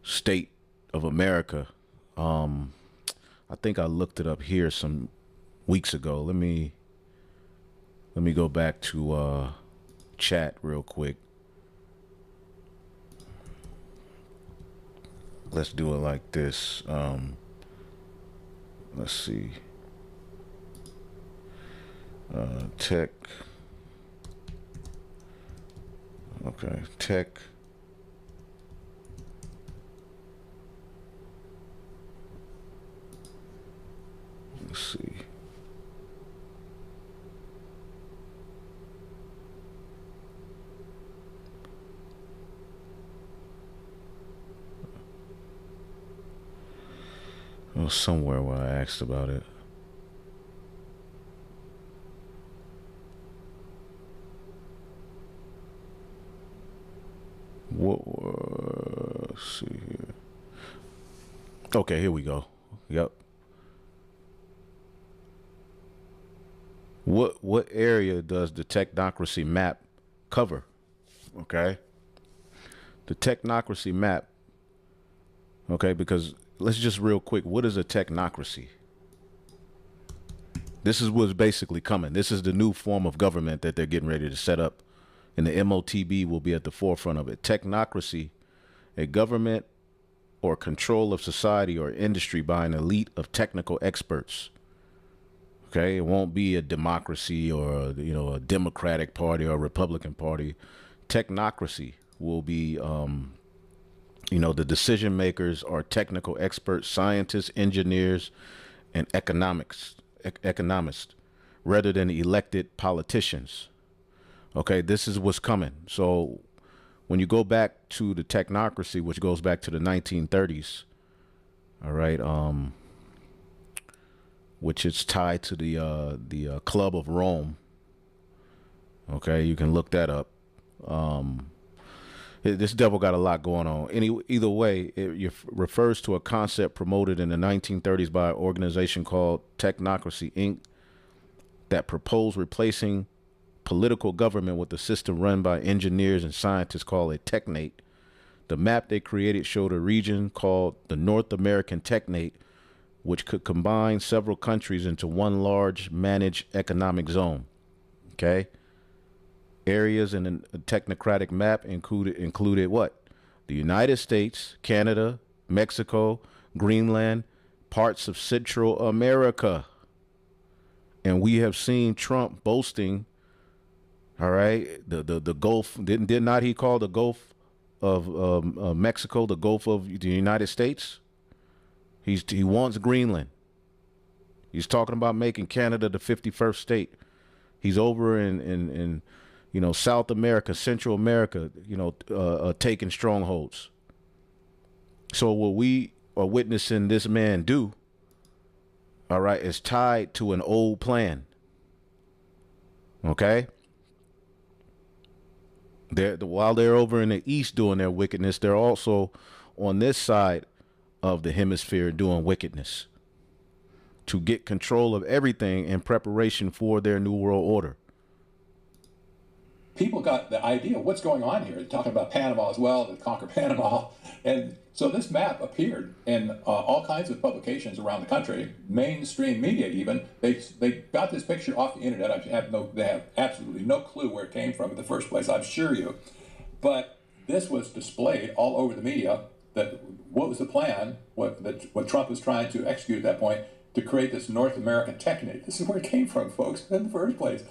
state of America. I think I looked it up here some weeks ago. Let me go back to chat real quick. Let's do it like this. Let's see. Tech. Okay, tech. Let's see. It was somewhere where I asked about it. Let's see here. Okay, here we go. Yep. What area does the Technocracy map cover? Okay. The technocracy map. Okay, because let's just real quick. What is a technocracy? This is what's basically coming. This is the new form of government that they're getting ready to set up. And the MOTB will be at the forefront of it. Technocracy, a government or control of society or industry by an elite of technical experts. Okay, it won't be a democracy or a Democratic Party or a Republican Party. Technocracy will be, the decision makers are technical experts, scientists, engineers, and economists, rather than elected politicians. Okay, this is what's coming. So when you go back to the technocracy, which goes back to the 1930s, all right, which is tied to the Club of Rome. Okay, you can look that up. This devil got a lot going on. Either way, it refers to a concept promoted in the 1930s by an organization called Technocracy, Inc. that proposed replacing political government with a system run by engineers and scientists called a technate. The map they created showed a region called the North American Technate, which could combine several countries into one large managed economic zone. Okay. Areas in the technocratic map included what? The United States, Canada, Mexico, Greenland, parts of Central America. And we have seen Trump boasting, all right, the Gulf, did not he call the Gulf of Mexico the Gulf of the United States? He wants Greenland. He's talking about making Canada the 51st state. He's over in South America, Central America, taking strongholds. So what we are witnessing this man do, all right, is tied to an old plan. Okay? While they're over in the East doing their wickedness, they're also on this side of the hemisphere doing wickedness to get control of everything in preparation for their new world order. People got the idea of what's going on here. They're talking about Panama as well, to conquer Panama. And so this map appeared in all kinds of publications around the country, mainstream media even. They got this picture off the internet. They have absolutely no clue where it came from in the first place, I'm sure you. But this was displayed all over the media, that what was the plan, what Trump was trying to execute at that point, to create this North American technate. This is where it came from, folks, in the first place.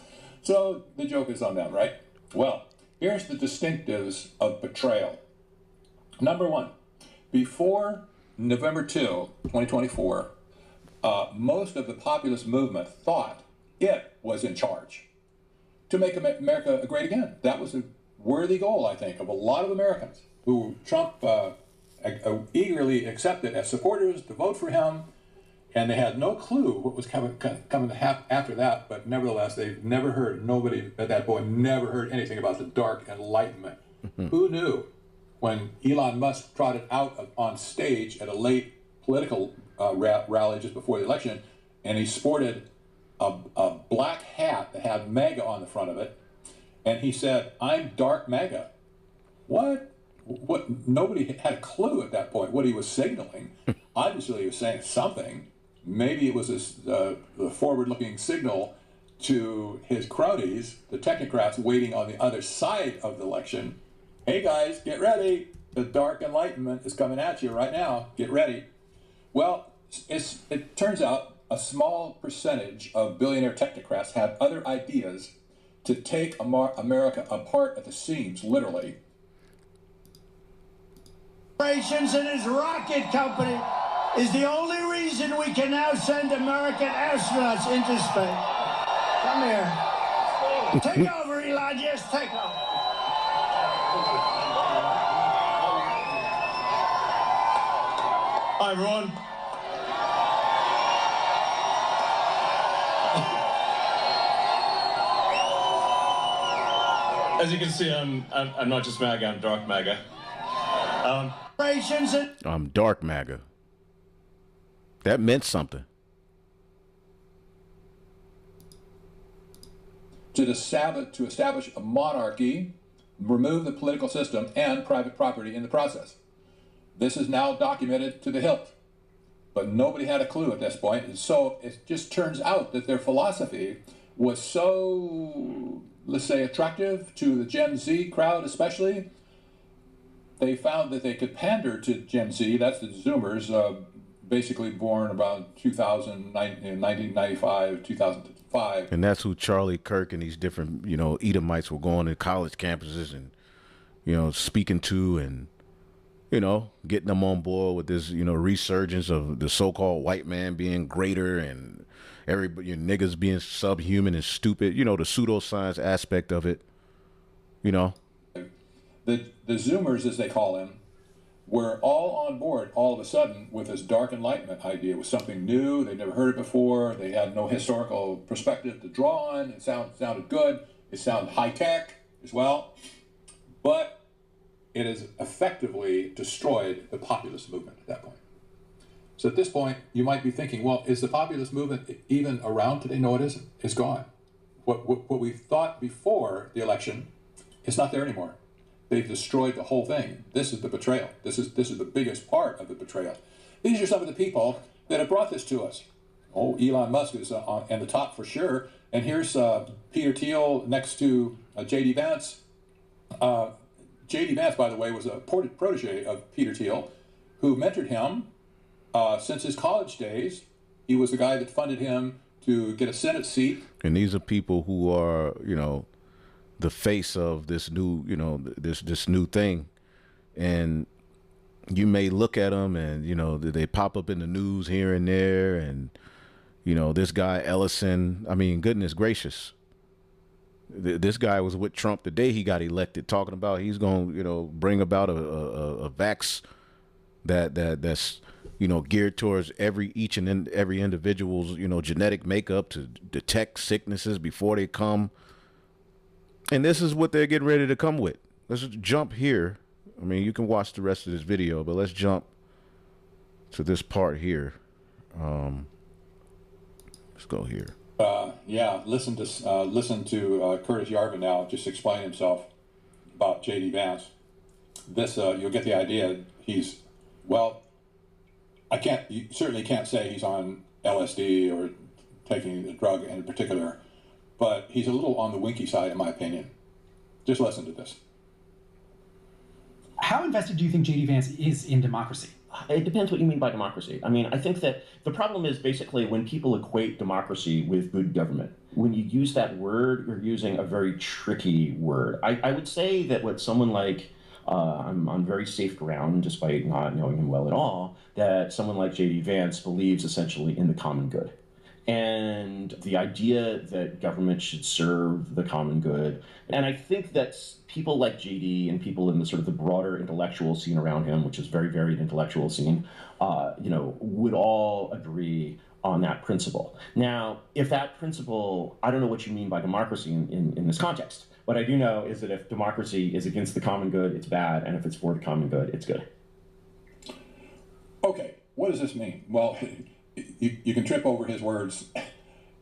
So the joke is on them, right? Well, here's the distinctives of betrayal. Number one, before November 2, 2024, most of the populist movement thought it was in charge to make America great again. That was a worthy goal, I think, of a lot of Americans who Trump eagerly accepted as supporters to vote for him. And they had no clue what was coming after that, but nevertheless, they've never heard, nobody at that point never heard anything about the Dark Enlightenment. Who knew when Elon Musk trotted out on stage at a late political rally just before the election, and he sported a black hat that had MAGA on the front of it, and he said, "I'm Dark MAGA." What? Nobody had a clue at that point what he was signaling. Obviously, he was saying something. Maybe it was the forward-looking signal to his cronies, the technocrats waiting on the other side of the election. Hey guys, get ready. The Dark Enlightenment is coming at you right now. Get ready. Well, it turns out a small percentage of billionaire technocrats had other ideas to take America apart at the seams, literally. And his rocket company is the only reason we can now send American astronauts into space. Come here. Take over, Elon. Yes, take over. Hi, everyone. As you can see, I'm not just MAGA, I'm Dark MAGA. I'm Dark MAGA. That meant something. To establish a monarchy, remove the political system and private property in the process. This is now documented to the hilt. But nobody had a clue at this point. And so it just turns out that their philosophy was so, let's say, attractive to the Gen Z crowd especially. They found that they could pander to Gen Z, that's the Zoomers, basically born about 1995, 2005. And that's who Charlie Kirk and these different, Edomites were going to college campuses and, speaking to and, getting them on board with this, resurgence of the so-called white man being greater and everybody, niggas being subhuman and stupid, the pseudoscience aspect of it, The Zoomers, as they call them, were all on board all of a sudden with this dark enlightenment idea. It was something new. They'd never heard it before. They had no historical perspective to draw on. It sounded good. It sounded high-tech as well. But it has effectively destroyed the populist movement at that point. So at this point, you might be thinking, well, is the populist movement even around today? No, it isn't. It's gone. What we thought before the election is not there anymore. They've destroyed the whole thing. This is the betrayal. This is the biggest part of the betrayal. These are some of the people that have brought this to us. Oh, Elon Musk is on the top for sure. And here's Peter Thiel next to J.D. Vance. J.D. Vance, by the way, was a protege of Peter Thiel, who mentored him since his college days. He was the guy that funded him to get a Senate seat. And these are people who are, the face of this new, this new thing. And you may look at them and, they pop up in the news here and there. And, this guy Ellison, I mean, goodness gracious. This guy was with Trump the day he got elected, talking about he's going to, bring about a vax that's, geared towards each and every individual's, genetic makeup to detect sicknesses before they come. And this is what they're getting ready to come with. Let's just jump here. I mean, you can watch the rest of this video, but let's jump to this part here. Let's go here. Listen to Curtis Yarvin now just explain himself about J.D. Vance. This you'll get the idea. He's you certainly can't say he's on LSD or taking a drug in particular, but he's a little on the winky side, in my opinion. Just listen to this. How invested do you think J.D. Vance is in democracy? It depends what you mean by democracy. I mean, I think that the problem is basically when people equate democracy with good government. When you use that word, you're using a very tricky word. I would say that what someone like, I'm on very safe ground, despite not knowing him well at all, that someone like J.D. Vance believes essentially in the common good. And the idea that government should serve the common good. And I think that people like JD and people in the sort of the broader intellectual scene around him, which is very varied intellectual scene, would all agree on that principle. Now, if that principle, I don't know what you mean by democracy in this context. What I do know is that if democracy is against the common good, it's bad. And if it's for the common good, it's good. Okay, what does this mean? Well, you can trip over his words.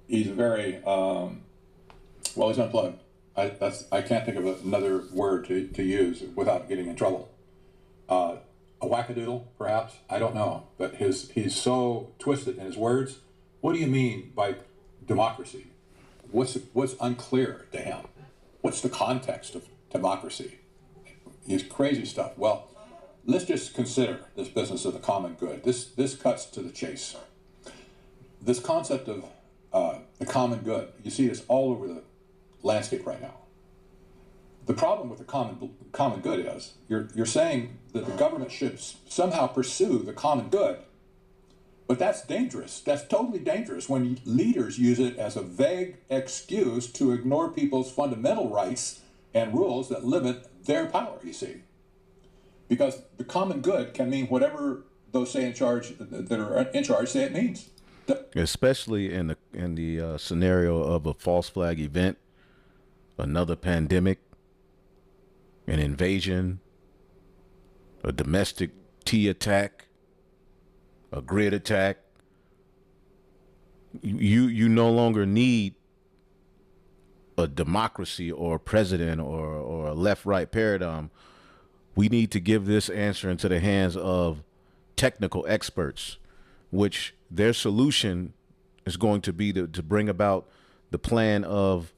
He's very, he's unplugged. I can't think of another word to use without getting in trouble. A wackadoodle, perhaps? I don't know. But he's so twisted in his words. What do you mean by democracy? What's unclear to him? What's the context of democracy? His crazy stuff. Well, let's just consider this business of the common good. This cuts to the chase. This concept of the common good, you see this all over the landscape right now. The problem with the common good is you're saying that the government should somehow pursue the common good, but that's dangerous. That's totally dangerous when leaders use it as a vague excuse to ignore people's fundamental rights and rules that limit their power, you see. Because the common good can mean whatever those that are in charge say it means. Especially in the scenario of a false flag event, another pandemic, an invasion, a domestic T attack, a grid attack. You no longer need a democracy or a president or a left-right paradigm, we need to give this answer into the hands of technical experts, which their solution is going to be to bring about the plan of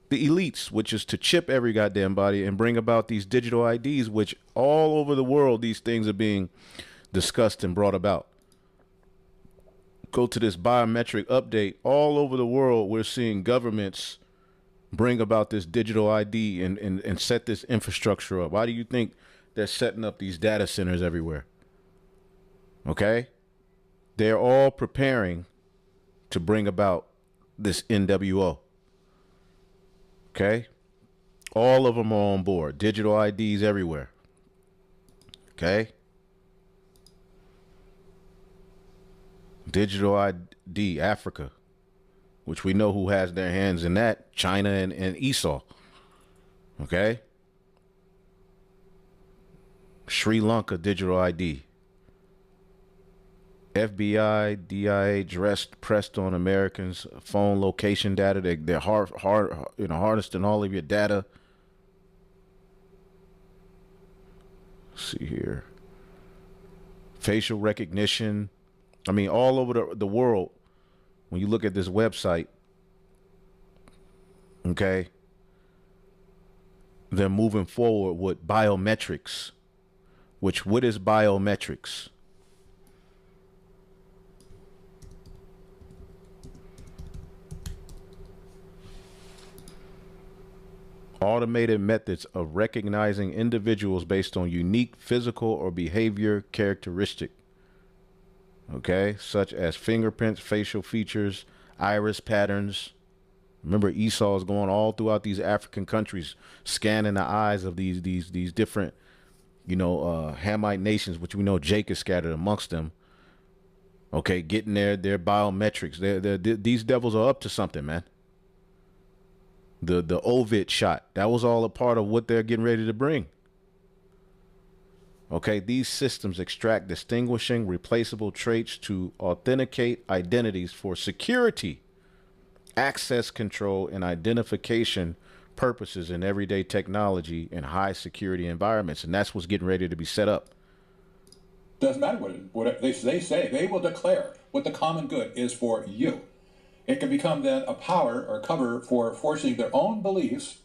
the elites, which is to chip every goddamn body and bring about these digital IDs, which all over the world, these things are being discussed and brought about. Go to this biometric update. All over the world, we're seeing governments bring about this digital ID and set this infrastructure up. Why do you think they're setting up these data centers everywhere? Okay? They're all preparing to bring about this NWO. Okay? All of them are on board. Digital IDs everywhere. Okay? Digital ID, Africa, which we know who has their hands in that, China and Esau. Okay? Sri Lanka, digital ID. FBI, DIA pressed on Americans' phone location data. They're harnessing all of your data. Let's see here. Facial recognition. I mean, all over the world, when you look at this website, okay, they're moving forward with biometrics. What is biometrics? Automated methods of recognizing individuals based on unique physical or behavior characteristic. Okay, such as fingerprints, facial features, iris patterns. Remember, Esau is going all throughout these African countries, scanning the eyes of these different, Hamite nations, which we know Jake is scattered amongst them. Okay, getting their biometrics. These devils are up to something, man. The Ovid shot, that was all a part of what they're getting ready to bring. Okay, these systems extract distinguishing, replaceable traits to authenticate identities for security, access control, and identification purposes in everyday technology and high security environments. And that's what's getting ready to be set up. Doesn't matter what they say. They will declare what the common good is for you. It can become then a power or cover for forcing their own beliefs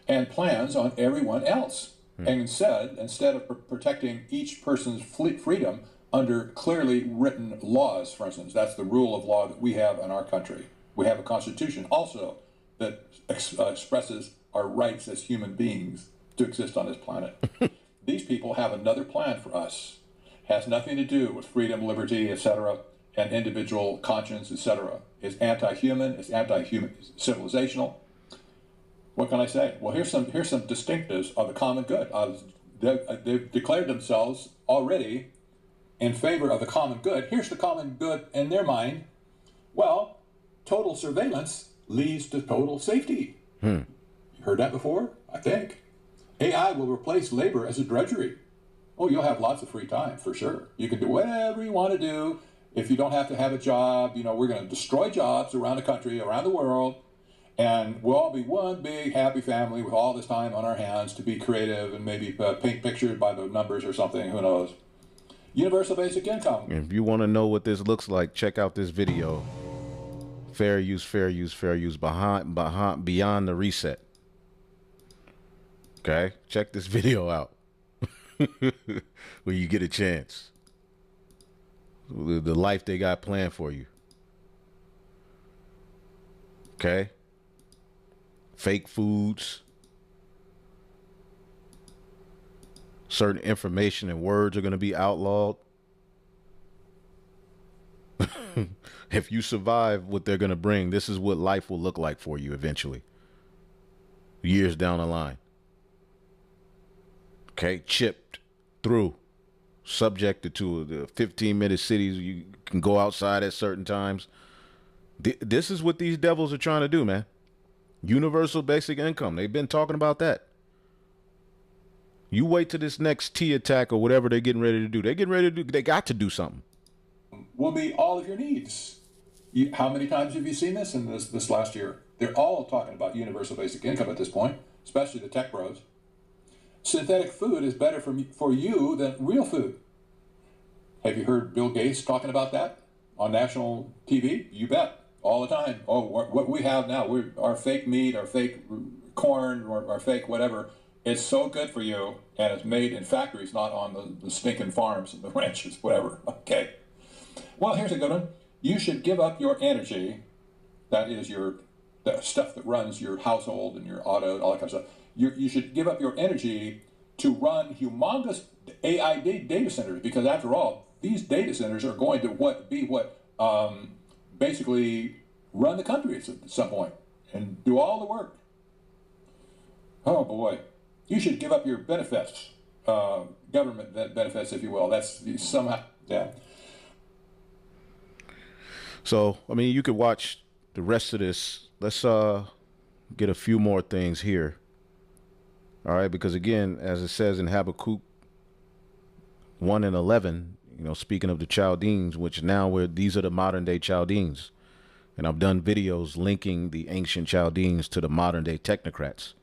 and plans on everyone else. And instead of protecting each person's freedom under clearly written laws, for instance, that's the rule of law that we have in our country. We have a constitution also that expresses our rights as human beings to exist on this planet. These people have another plan for us. Has nothing to do with freedom, liberty, etc., and individual conscience, etc. It's anti-human. It's anti-human, civilizational. What can I say? Well, here's some distinctives of the common good. They've declared themselves already in favor of the common good. Here's the common good in their mind. Well, total surveillance leads to total safety. You heard that before? I think. AI will replace labor as a drudgery. Oh, you'll have lots of free time, for sure. You can do whatever you want to do. If you don't have to have a job, we're going to destroy jobs around the country, around the world. And we'll all be one big happy family with all this time on our hands to be creative and maybe paint pictures by the numbers or something. Who knows? Universal basic income. If you want to know what this looks like, check out this video. Fair use, fair use, fair use. Beyond the reset. Okay? Check this video out. When you get a chance. The life they got planned for you. Okay? Fake foods. Certain information and words are going to be outlawed. If you survive what they're going to bring, this is what life will look like for you eventually. Years down the line. Okay? Chipped through. Subjected to the 15-minute cities. You can go outside at certain times. This is what these devils are trying to do, man. Universal basic income. They've been talking about that. You wait till this next T attack or whatever they're getting ready to do. They got to do something. Will meet all of your needs. How many times have you seen this in this last year? They're all talking about universal basic income at this point, especially the tech bros. Synthetic food is better for you than real food. Have you heard Bill Gates talking about that on national TV? You bet, all the time. Oh, what we have now, our fake meat, our fake corn, or our fake whatever, it's so good for you, and it's made in factories, not on the stinking farms and the ranches, whatever. Okay. Well, here's a good one. You should give up your energy. That is the stuff that runs your household and your auto, all that kind of stuff. You should give up your energy to run humongous AI data centers, because after all, these data centers are going to basically run the country at some point and do all the work. Oh boy, you should give up your benefits, government benefits, if you will. That's somehow, yeah. So, I mean, you could watch the rest of this. Let's get a few more things here. All right, because again, as it says in Habakkuk 1:11, speaking of the Chaldeans, which now these are the modern day Chaldeans. And I've done videos linking the ancient Chaldeans to the modern day technocrats.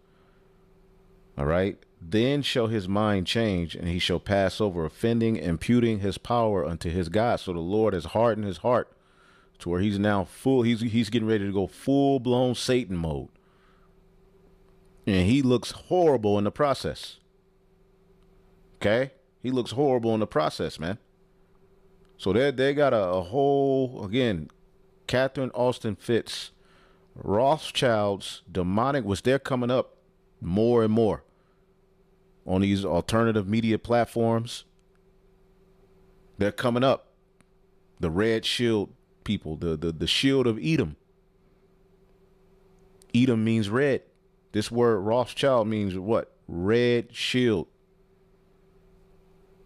All right. Then shall his mind change, and he shall pass over, offending, imputing his power unto his God. So the Lord has hardened his heart to where he's now he's getting ready to go full blown Satan mode. And he looks horrible in the process. Okay? He looks horrible in the process, man. So they got a whole, again, Catherine Austin Fitts, Rothschilds, demonic, which they're coming up more and more on these alternative media platforms. They're coming up. The red shield people, the shield of Edom. Edom means red. This word Rothschild means what? Red shield.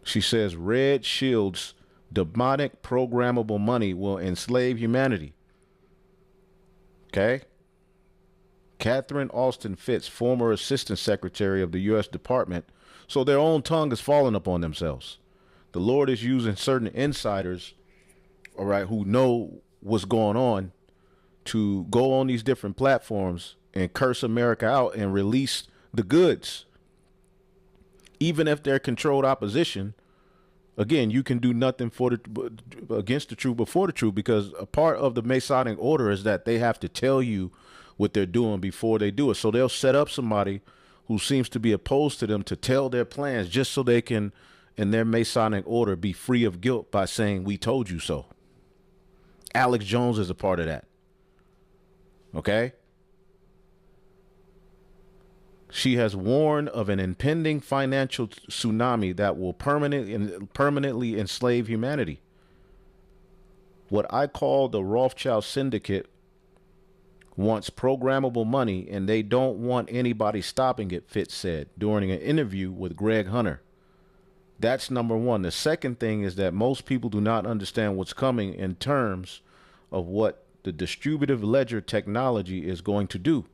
She says red shields, demonic programmable money will enslave humanity. Okay? Catherine Austin Fitts, former assistant secretary of the U.S. Department. So their own tongue is falling upon themselves. The Lord is using certain insiders, all right, who know what's going on, to go on these different platforms and curse America out and release the goods. Even if they're controlled opposition, again, you can do nothing against the truth before the truth, because a part of the Masonic order is that they have to tell you what they're doing before they do it. So they'll set up somebody who seems to be opposed to them to tell their plans, just so they can, in their Masonic order, be free of guilt by saying, "We told you so." Alex Jones is a part of that. Okay? She has warned of an impending financial tsunami that will permanently enslave humanity. What I call the Rothschild Syndicate wants programmable money, and they don't want anybody stopping it, Fitz said during an interview with Greg Hunter. That's number one. The second thing is that most people do not understand what's coming in terms of what the distributive ledger technology is going to do.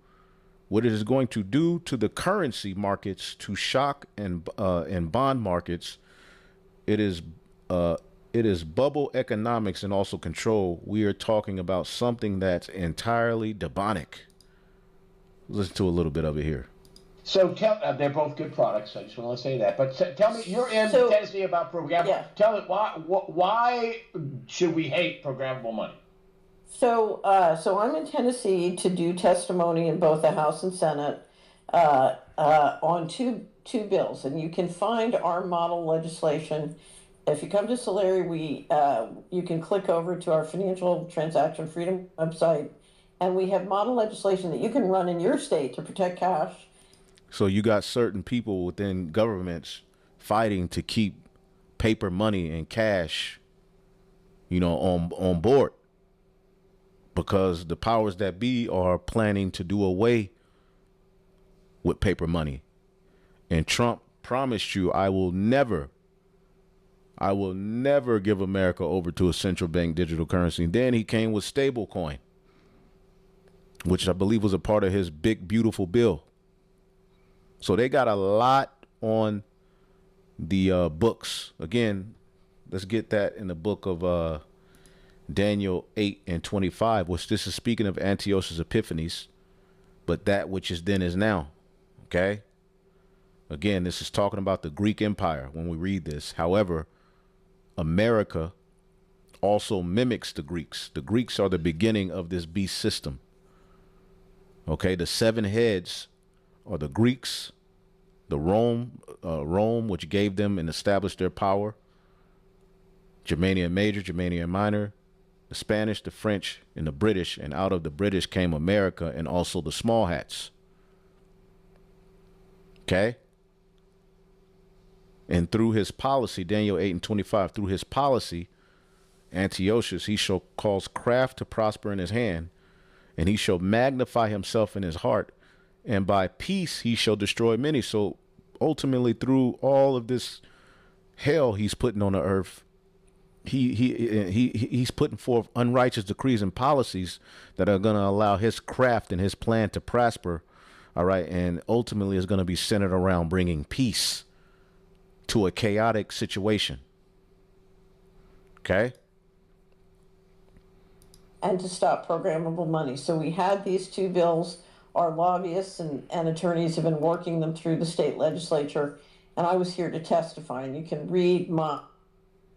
What it is going to do to the currency markets, to shock and bond markets. It is bubble economics and also control. We are talking about something that's entirely demonic. Listen to a little bit of it here. So they're both good products. I just want to say that. But tell me, you're in Tennessee about programmable. Yeah. Tell me why should we hate programmable money? So I'm in Tennessee to do testimony in both the House and Senate on two bills, and you can find our model legislation. If you come to Solari, you can click over to our Financial Transaction Freedom website, and we have model legislation that you can run in your state to protect cash. So you got certain people within governments fighting to keep paper money and cash, on board, because the powers that be are planning to do away with paper money. And Trump promised you, I will never give America over to a central bank digital currency. And then he came with stablecoin, which I believe was a part of his big, beautiful bill. So they got a lot on the books. Again, let's get that in the book of Daniel 8:25, which this is speaking of Antiochus Epiphanes. but that which is then is now. Okay? Again, this is talking about the Greek Empire when we read this. However, America also mimics the Greeks. The Greeks are the beginning of this beast system. Okay, the 7 heads are the Greeks, the Rome, which gave them and established their power, Germania Major, Germania Minor, the Spanish, the French, and the British, and out of the British came America and also the small hats. Okay? And through his policy, Daniel 8:25, through his policy, Antiochus, he shall cause craft to prosper in his hand, and he shall magnify himself in his heart, and by peace he shall destroy many. So ultimately, through all of this hell he's putting on the earth, he's putting forth unrighteous decrees and policies that are going to allow his craft and his plan to prosper. All right, and ultimately is going to be centered around bringing peace to a chaotic situation. Okay? And to stop programmable money. So we had these 2 bills. Our lobbyists and attorneys have been working them through the state legislature, and I was here to testify. And you can read my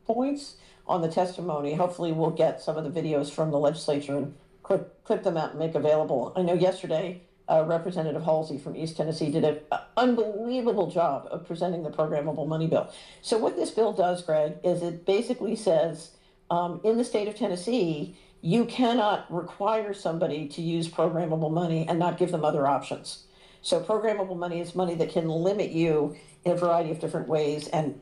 points on the testimony. Hopefully we'll get some of the videos from the legislature and clip them out and make available. I know yesterday Representative Halsey from East Tennessee did an unbelievable job of presenting the programmable money bill. So what this bill does, Greg, is it basically says in the state of Tennessee, you cannot require somebody to use programmable money and not give them other options. So programmable money is money that can limit you in a variety of different ways and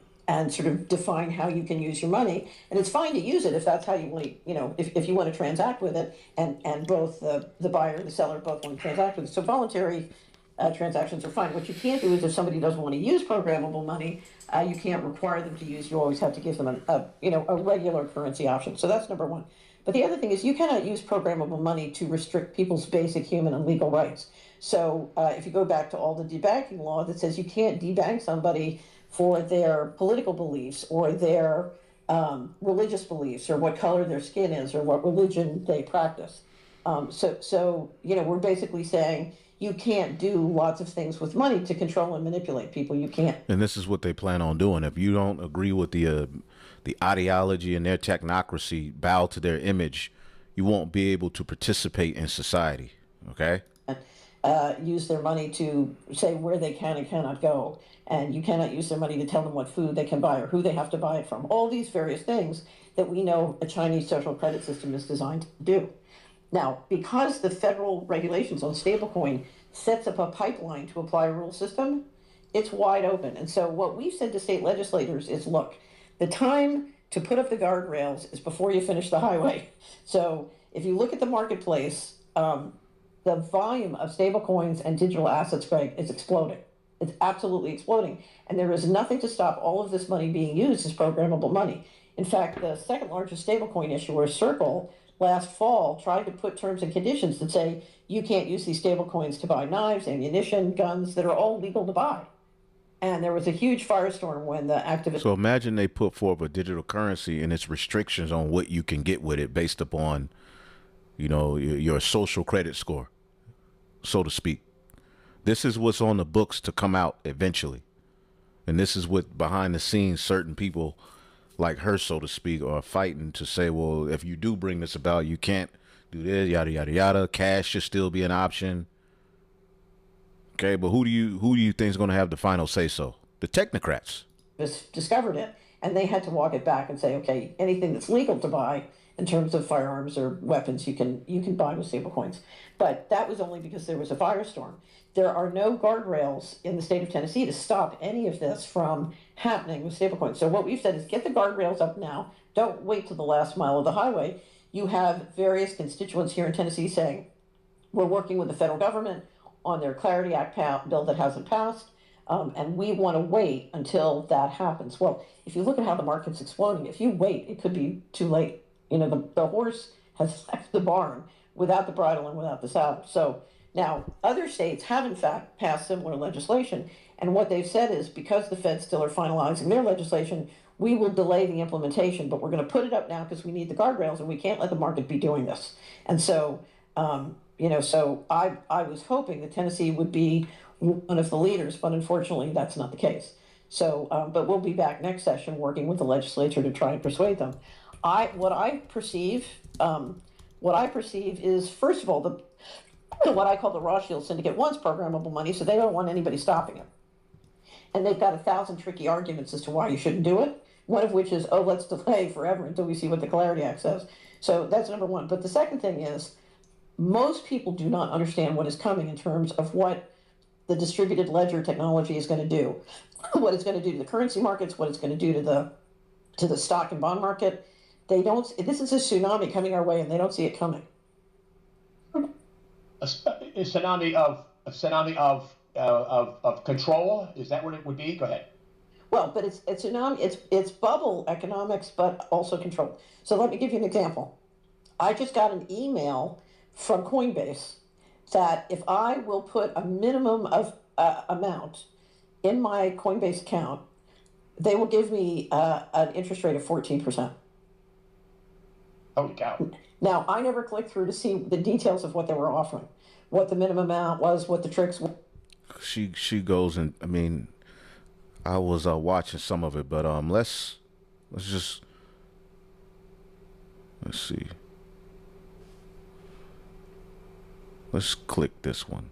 sort of define how you can use your money. And it's fine to use it if that's how you want to, if you want to transact with it, and both the buyer and the seller both want to transact with it. So voluntary transactions are fine. What you can't do is if somebody doesn't want to use programmable money, you can't require them to use. You always have to give them a regular currency option. So that's number one. But the other thing is you cannot use programmable money to restrict people's basic human and legal rights. So if you go back to all the debanking law that says you can't debank somebody for their political beliefs or their religious beliefs or what color their skin is or what religion they practice. So we're basically saying you can't do lots of things with money to control and manipulate people. You can't. And this is what they plan on doing. If you don't agree with the ideology and their technocracy, bow to their image, you won't be able to participate in society. Okay? Use their money to say where they can and cannot go. And you cannot use their money to tell them what food they can buy or who they have to buy it from. All these various things that we know a Chinese social credit system is designed to do. Now, because the federal regulations on stablecoin sets up a pipeline to apply a rule system, it's wide open. And so what we've said to state legislators is, look, the time to put up the guardrails is before you finish the highway. So if you look at the marketplace, the volume of stablecoins and digital assets, Greg, is exploding. It's absolutely exploding. And there is nothing to stop all of this money being used as programmable money. In fact, the second largest stablecoin issuer, Circle, last fall tried to put terms and conditions that say you can't use these stablecoins to buy knives, ammunition, guns that are all legal to buy. And there was a huge firestorm when the activists... So imagine they put forth a digital currency and its restrictions on what you can get with it based upon, your social credit score, so to speak. This is what's on the books to come out eventually. And this is what behind the scenes certain people like her, so to speak, are fighting to say, well, if you do bring this about, you can't do this, yada, yada, yada. Cash should still be an option. Okay, but who do you think is going to have the final say so? The technocrats. Discovered it, and they had to walk it back and say, okay, anything that's legal to buy in terms of firearms or weapons, you can buy with stablecoins. But that was only because there was a firestorm. There are no guardrails in the state of Tennessee to stop any of this from happening with stablecoins. So what we've said is get the guardrails up now. Don't wait till the last mile of the highway. You have various constituents here in Tennessee saying, we're working with the federal government on their Clarity Act bill that hasn't passed, and we want to wait until that happens. Well, if you look at how the market's exploding, if you wait, it could be too late. The horse has left the barn without the bridle and without the saddle. So now other states have in fact passed similar legislation, and what they've said is because the feds still are finalizing their legislation, we will delay the implementation, but we're going to put it up now because we need the guardrails and we can't let the market be doing this. And so So I was hoping that Tennessee would be one of the leaders, but unfortunately that's not the case. So, but we'll be back next session working with the legislature to try and persuade them. What I perceive is, first of all, what I call the Rothschild Syndicate wants programmable money, so they don't want anybody stopping it. And they've got 1,000 tricky arguments as to why you shouldn't do it. One of which is, oh, let's delay forever until we see what the Clarity Act says. So that's number one. But the second thing is, most people do not understand what is coming in terms of what the distributed ledger technology is going to do, what it's going to do to the currency markets, what it's going to do to the stock and bond market. They don't. This is a tsunami coming our way, and they don't see it coming. A tsunami of control. Is that what it would be? Go ahead. Well, but it's tsunami. It's bubble economics, but also control. So let me give you an example. I just got an email from Coinbase that if I will put a minimum of amount in my Coinbase account, they will give me an interest rate of 14%. Holy cow. Now, I never clicked through to see the details of what they were offering, what the minimum amount was, what the tricks were. She goes, and I mean, I was watching some of it, but let's see. Let's click this one.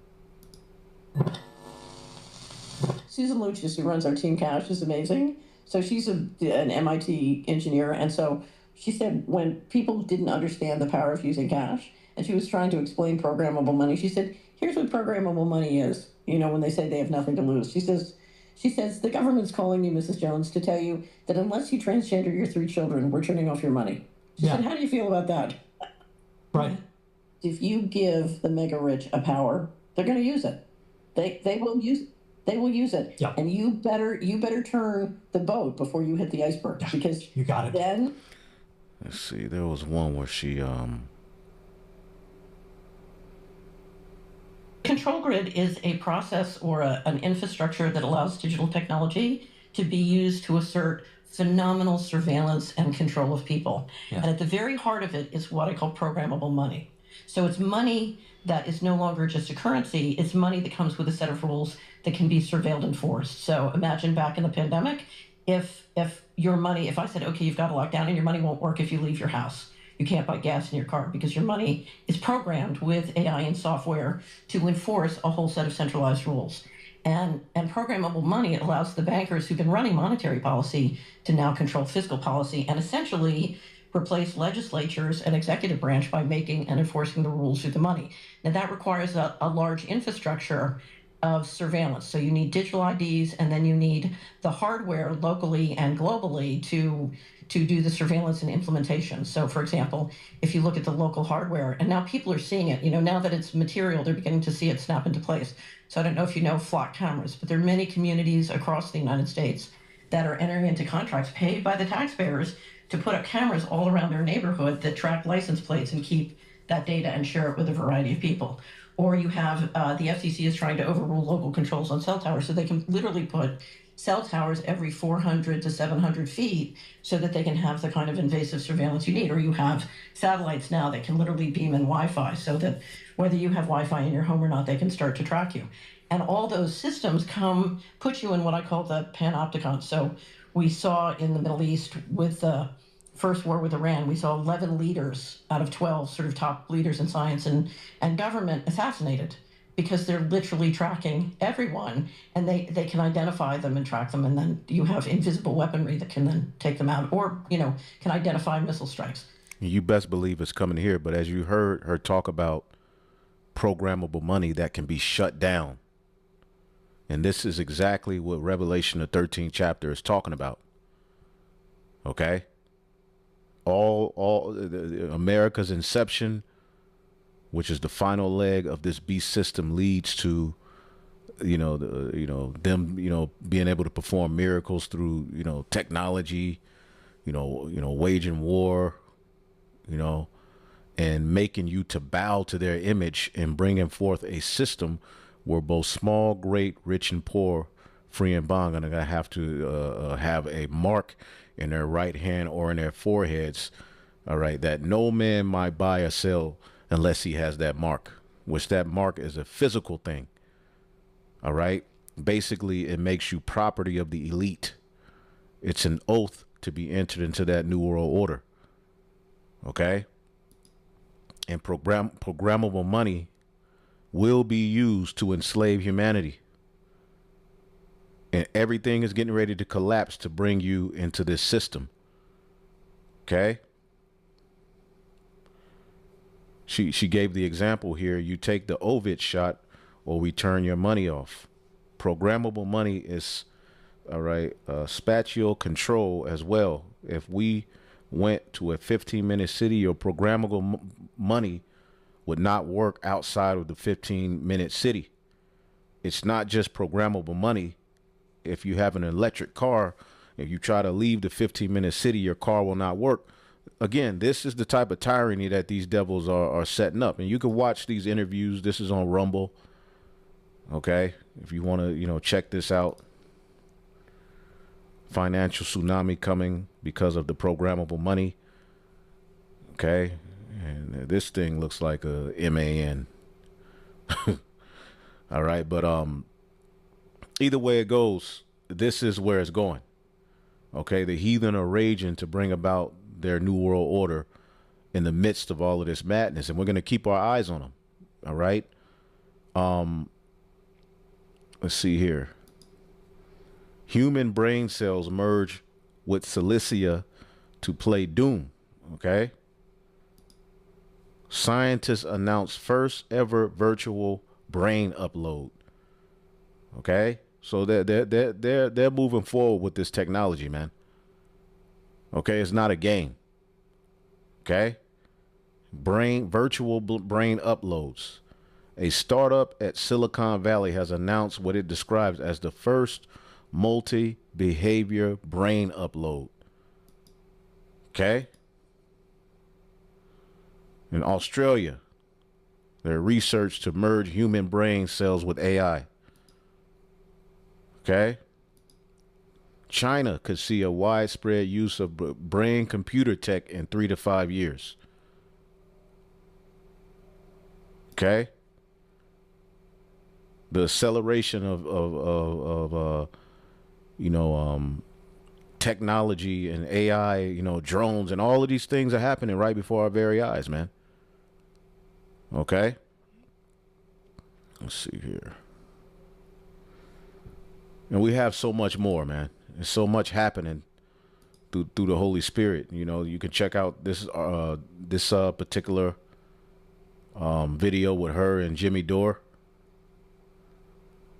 Susan Lucius, who runs our Team Cash, is amazing. So she's an MIT engineer, and so she said when people didn't understand the power of using cash, and she was trying to explain programmable money, she said, here's what programmable money is, when they say they have nothing to lose. She says, the government's calling you, Mrs. Jones, to tell you that unless you transgender your 3 children, we're turning off your money. She said, how do you feel about that? Right. If you give the mega rich a power, they're going to use it. They will use it. Yeah. And you better turn the boat before you hit the iceberg, because you got it. Then let's see. There was one where she Control grid is a process or an infrastructure that allows digital technology to be used to assert phenomenal surveillance and control of people. Yeah. And at the very heart of it is what I call programmable money. So it's money that is no longer just a currency. It's money that comes with a set of rules that can be surveilled and enforced. So imagine back in the pandemic, if your money, if I said, okay, you've got to lock down and your money won't work if you leave your house. You can't buy gas in your car because your money is programmed with AI and software to enforce a whole set of centralized rules. And programmable money allows the bankers who've been running monetary policy to now control fiscal policy and essentially replace legislatures and executive branch by making and enforcing the rules through the money. Now that requires a large infrastructure of surveillance. So you need digital IDs, and then you need the hardware locally and globally to do the surveillance and implementation. So for example, if you look at the local hardware, and now people are seeing it, now that it's material, they're beginning to see it snap into place. So I don't know if you know flock cameras, but there are many communities across the United States that are entering into contracts paid by the taxpayers to put up cameras all around their neighborhood that track license plates and keep that data and share it with a variety of people. Or you have the FCC is trying to overrule local controls on cell towers, so they can literally put cell towers every 400 to 700 feet so that they can have the kind of invasive surveillance you need. Or you have satellites now that can literally beam in Wi-Fi so that whether you have Wi-Fi in your home or not, they can start to track you. And all those systems put you in what I call the panopticon. So we saw in the Middle East with the first war with Iran, we saw 11 leaders out of 12 sort of top leaders in science and government assassinated because they're literally tracking everyone, and they can identify them and track them, and then you have invisible weaponry that can then take them out, or can identify missile strikes. You best believe it's coming here, but as you heard her talk about programmable money that can be shut down, and this is exactly what Revelation, the 13th chapter, is talking about. Okay? All America's inception, which is the final leg of this beast system, leads to them being able to perform miracles through technology, waging war, and making you to bow to their image and bringing forth a system where both small, great, rich, and poor, free and bond, are going to have to have a mark in their right hand or in their foreheads, all right, that no man might buy or sell unless he has that mark. which that mark is a physical thing. All right. Basically, it makes you property of the elite. It's an oath to be entered into that new world order. Okay. And programmable money will be used to enslave humanity. And everything is getting ready to collapse to bring you into this system. Okay. She gave the example here. You take the Ovid shot or we turn your money off. Programmable money is, all right, spatial control as well. If we went to a 15-minute city, your programmable money would not work outside of the 15-minute city. It's not just programmable money. If you have an electric car, if you try to leave the 15-minute city, your car will not work. Again, this is the type of tyranny that these devils are setting up. And you can watch these interviews. This is on Rumble. Okay. If you want to, check this out. Financial tsunami coming because of the programmable money. Okay. And this thing looks like a MAN. All right. But either way it goes, this is where it's going. Okay. The heathen are raging to bring about their new world order in the midst of all of this madness. And we're going to keep our eyes on them. All right. Let's see here. Human brain cells merge with Cilicia to play Doom. Okay. Scientists announce first ever virtual brain upload. Okay. So they're moving forward with this technology, man. Okay. It's not a game. Okay. Virtual brain uploads. A startup at Silicon Valley has announced what it describes as the first multi-behavior brain upload. Okay. In Australia, their research to merge human brain cells with AI. Okay. China could see a widespread use of brain computer tech in 3 to 5 years. Okay. The acceleration of technology and AI, drones and all of these things are happening right before our very eyes, man. Okay. Let's see here. And we have so much more, man. There's so much happening through the Holy Spirit. You can check out this particular video with her and Jimmy Dore.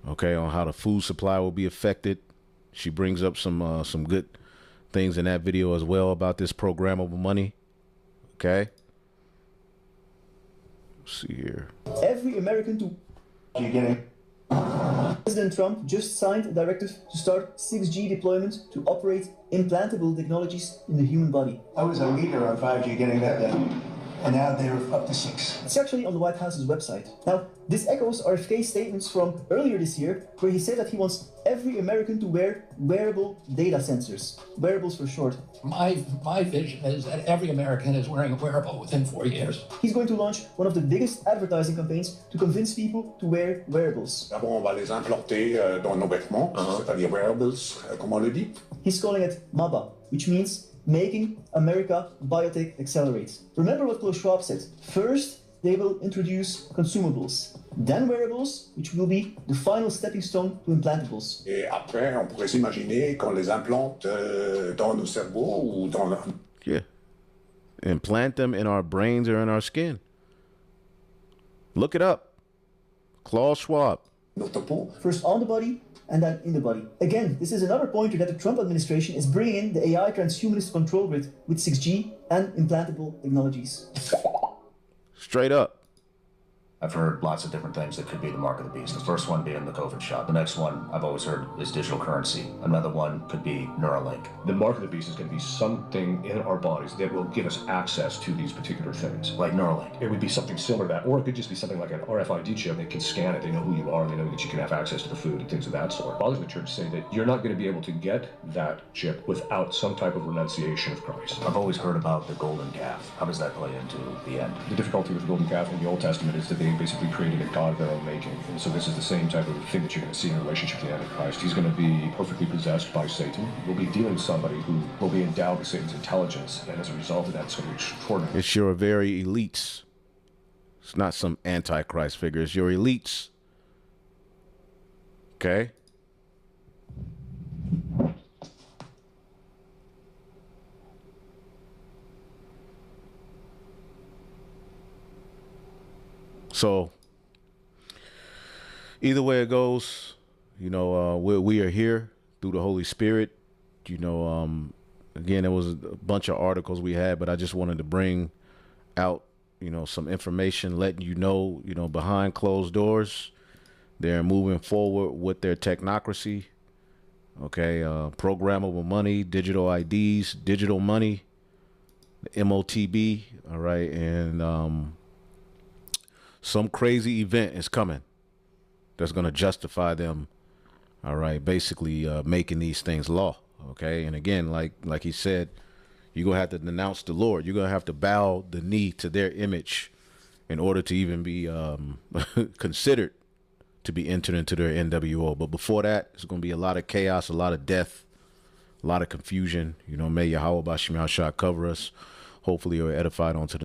Okay, on how the food supply will be affected. She brings up some good things in that video as well about this programmable money. Okay. Let's see here. Every American to... You getting? President Trump just signed a directive to start 6G deployment to operate implantable technologies in the human body. I was a leader on 5G getting that done. And now they're up to 6. It's actually on the White House's website. Now, this echoes RFK's statements from earlier this year, where he said that he wants every American to wear wearable data sensors. Wearables for short. My vision is that every American is wearing a wearable within 4 years. He's going to launch one of the biggest advertising campaigns to convince people to wear wearables. D'abord, on va les implanter dans nos vêtements, c'est-à-dire wearables, comme on le dit. He's calling it MABA, which means Making America Biotech Accelerate. Remember what Klaus Schwab said. First, they will introduce consumables, then wearables, which will be the final stepping stone to implantables. Et après, on pourrait s'imaginer qu'on les implante dans nos cerveaux ou dans... Yeah. Implant them in our brains or in our skin. Look it up. Klaus Schwab. First on the body, and then in the body. Again, this is another pointer that the Trump administration is bringing in the AI transhumanist control grid with 6G and implantable technologies. Straight up. I've heard lots of different things that could be the mark of the beast. The first one being the COVID shot. The next one I've always heard is digital currency. Another one could be Neuralink. The mark of the beast is going to be something in our bodies that will give us access to these particular things. Like Neuralink. It would be something similar to that, or it could just be something like an RFID chip. They can scan it, they know who you are, they know that you can have access to the food and things of that sort. Fathers of the church say that you're not going to be able to get that chip without some type of renunciation of Christ. I've always heard about the golden calf. How does that play into the end? The difficulty with the golden calf in the Old Testament is that they they basically created a god of their own making. And so this is the same type of thing that you're going to see in relationship to the Antichrist. He's going to be perfectly possessed by Satan. He'll be dealing with somebody who will be endowed with Satan's intelligence, and as a result of that, it's going to be extraordinary. It's your very elites. It's not some Antichrist figure. It's your elites. Okay? So, either way it goes, you know, we are here through the Holy Spirit. You know, again, there was a bunch of articles we had, but I just wanted to bring out, you know, some information, letting you know, behind closed doors, they're moving forward with their technocracy. Okay, programmable money, digital IDs, digital money, the MOTB. All right, and some crazy event is coming that's going to justify them. All right, basically making these things law. Okay, and again, like he said, you're going to have to denounce the Lord. You're going to have to bow the knee to their image in order to even be considered to be entered into their NWO. But before that, it's going to be a lot of chaos, a lot of death, a lot of confusion. You know, may Yahweh Bashim Shah cover us. Hopefully you're edified onto the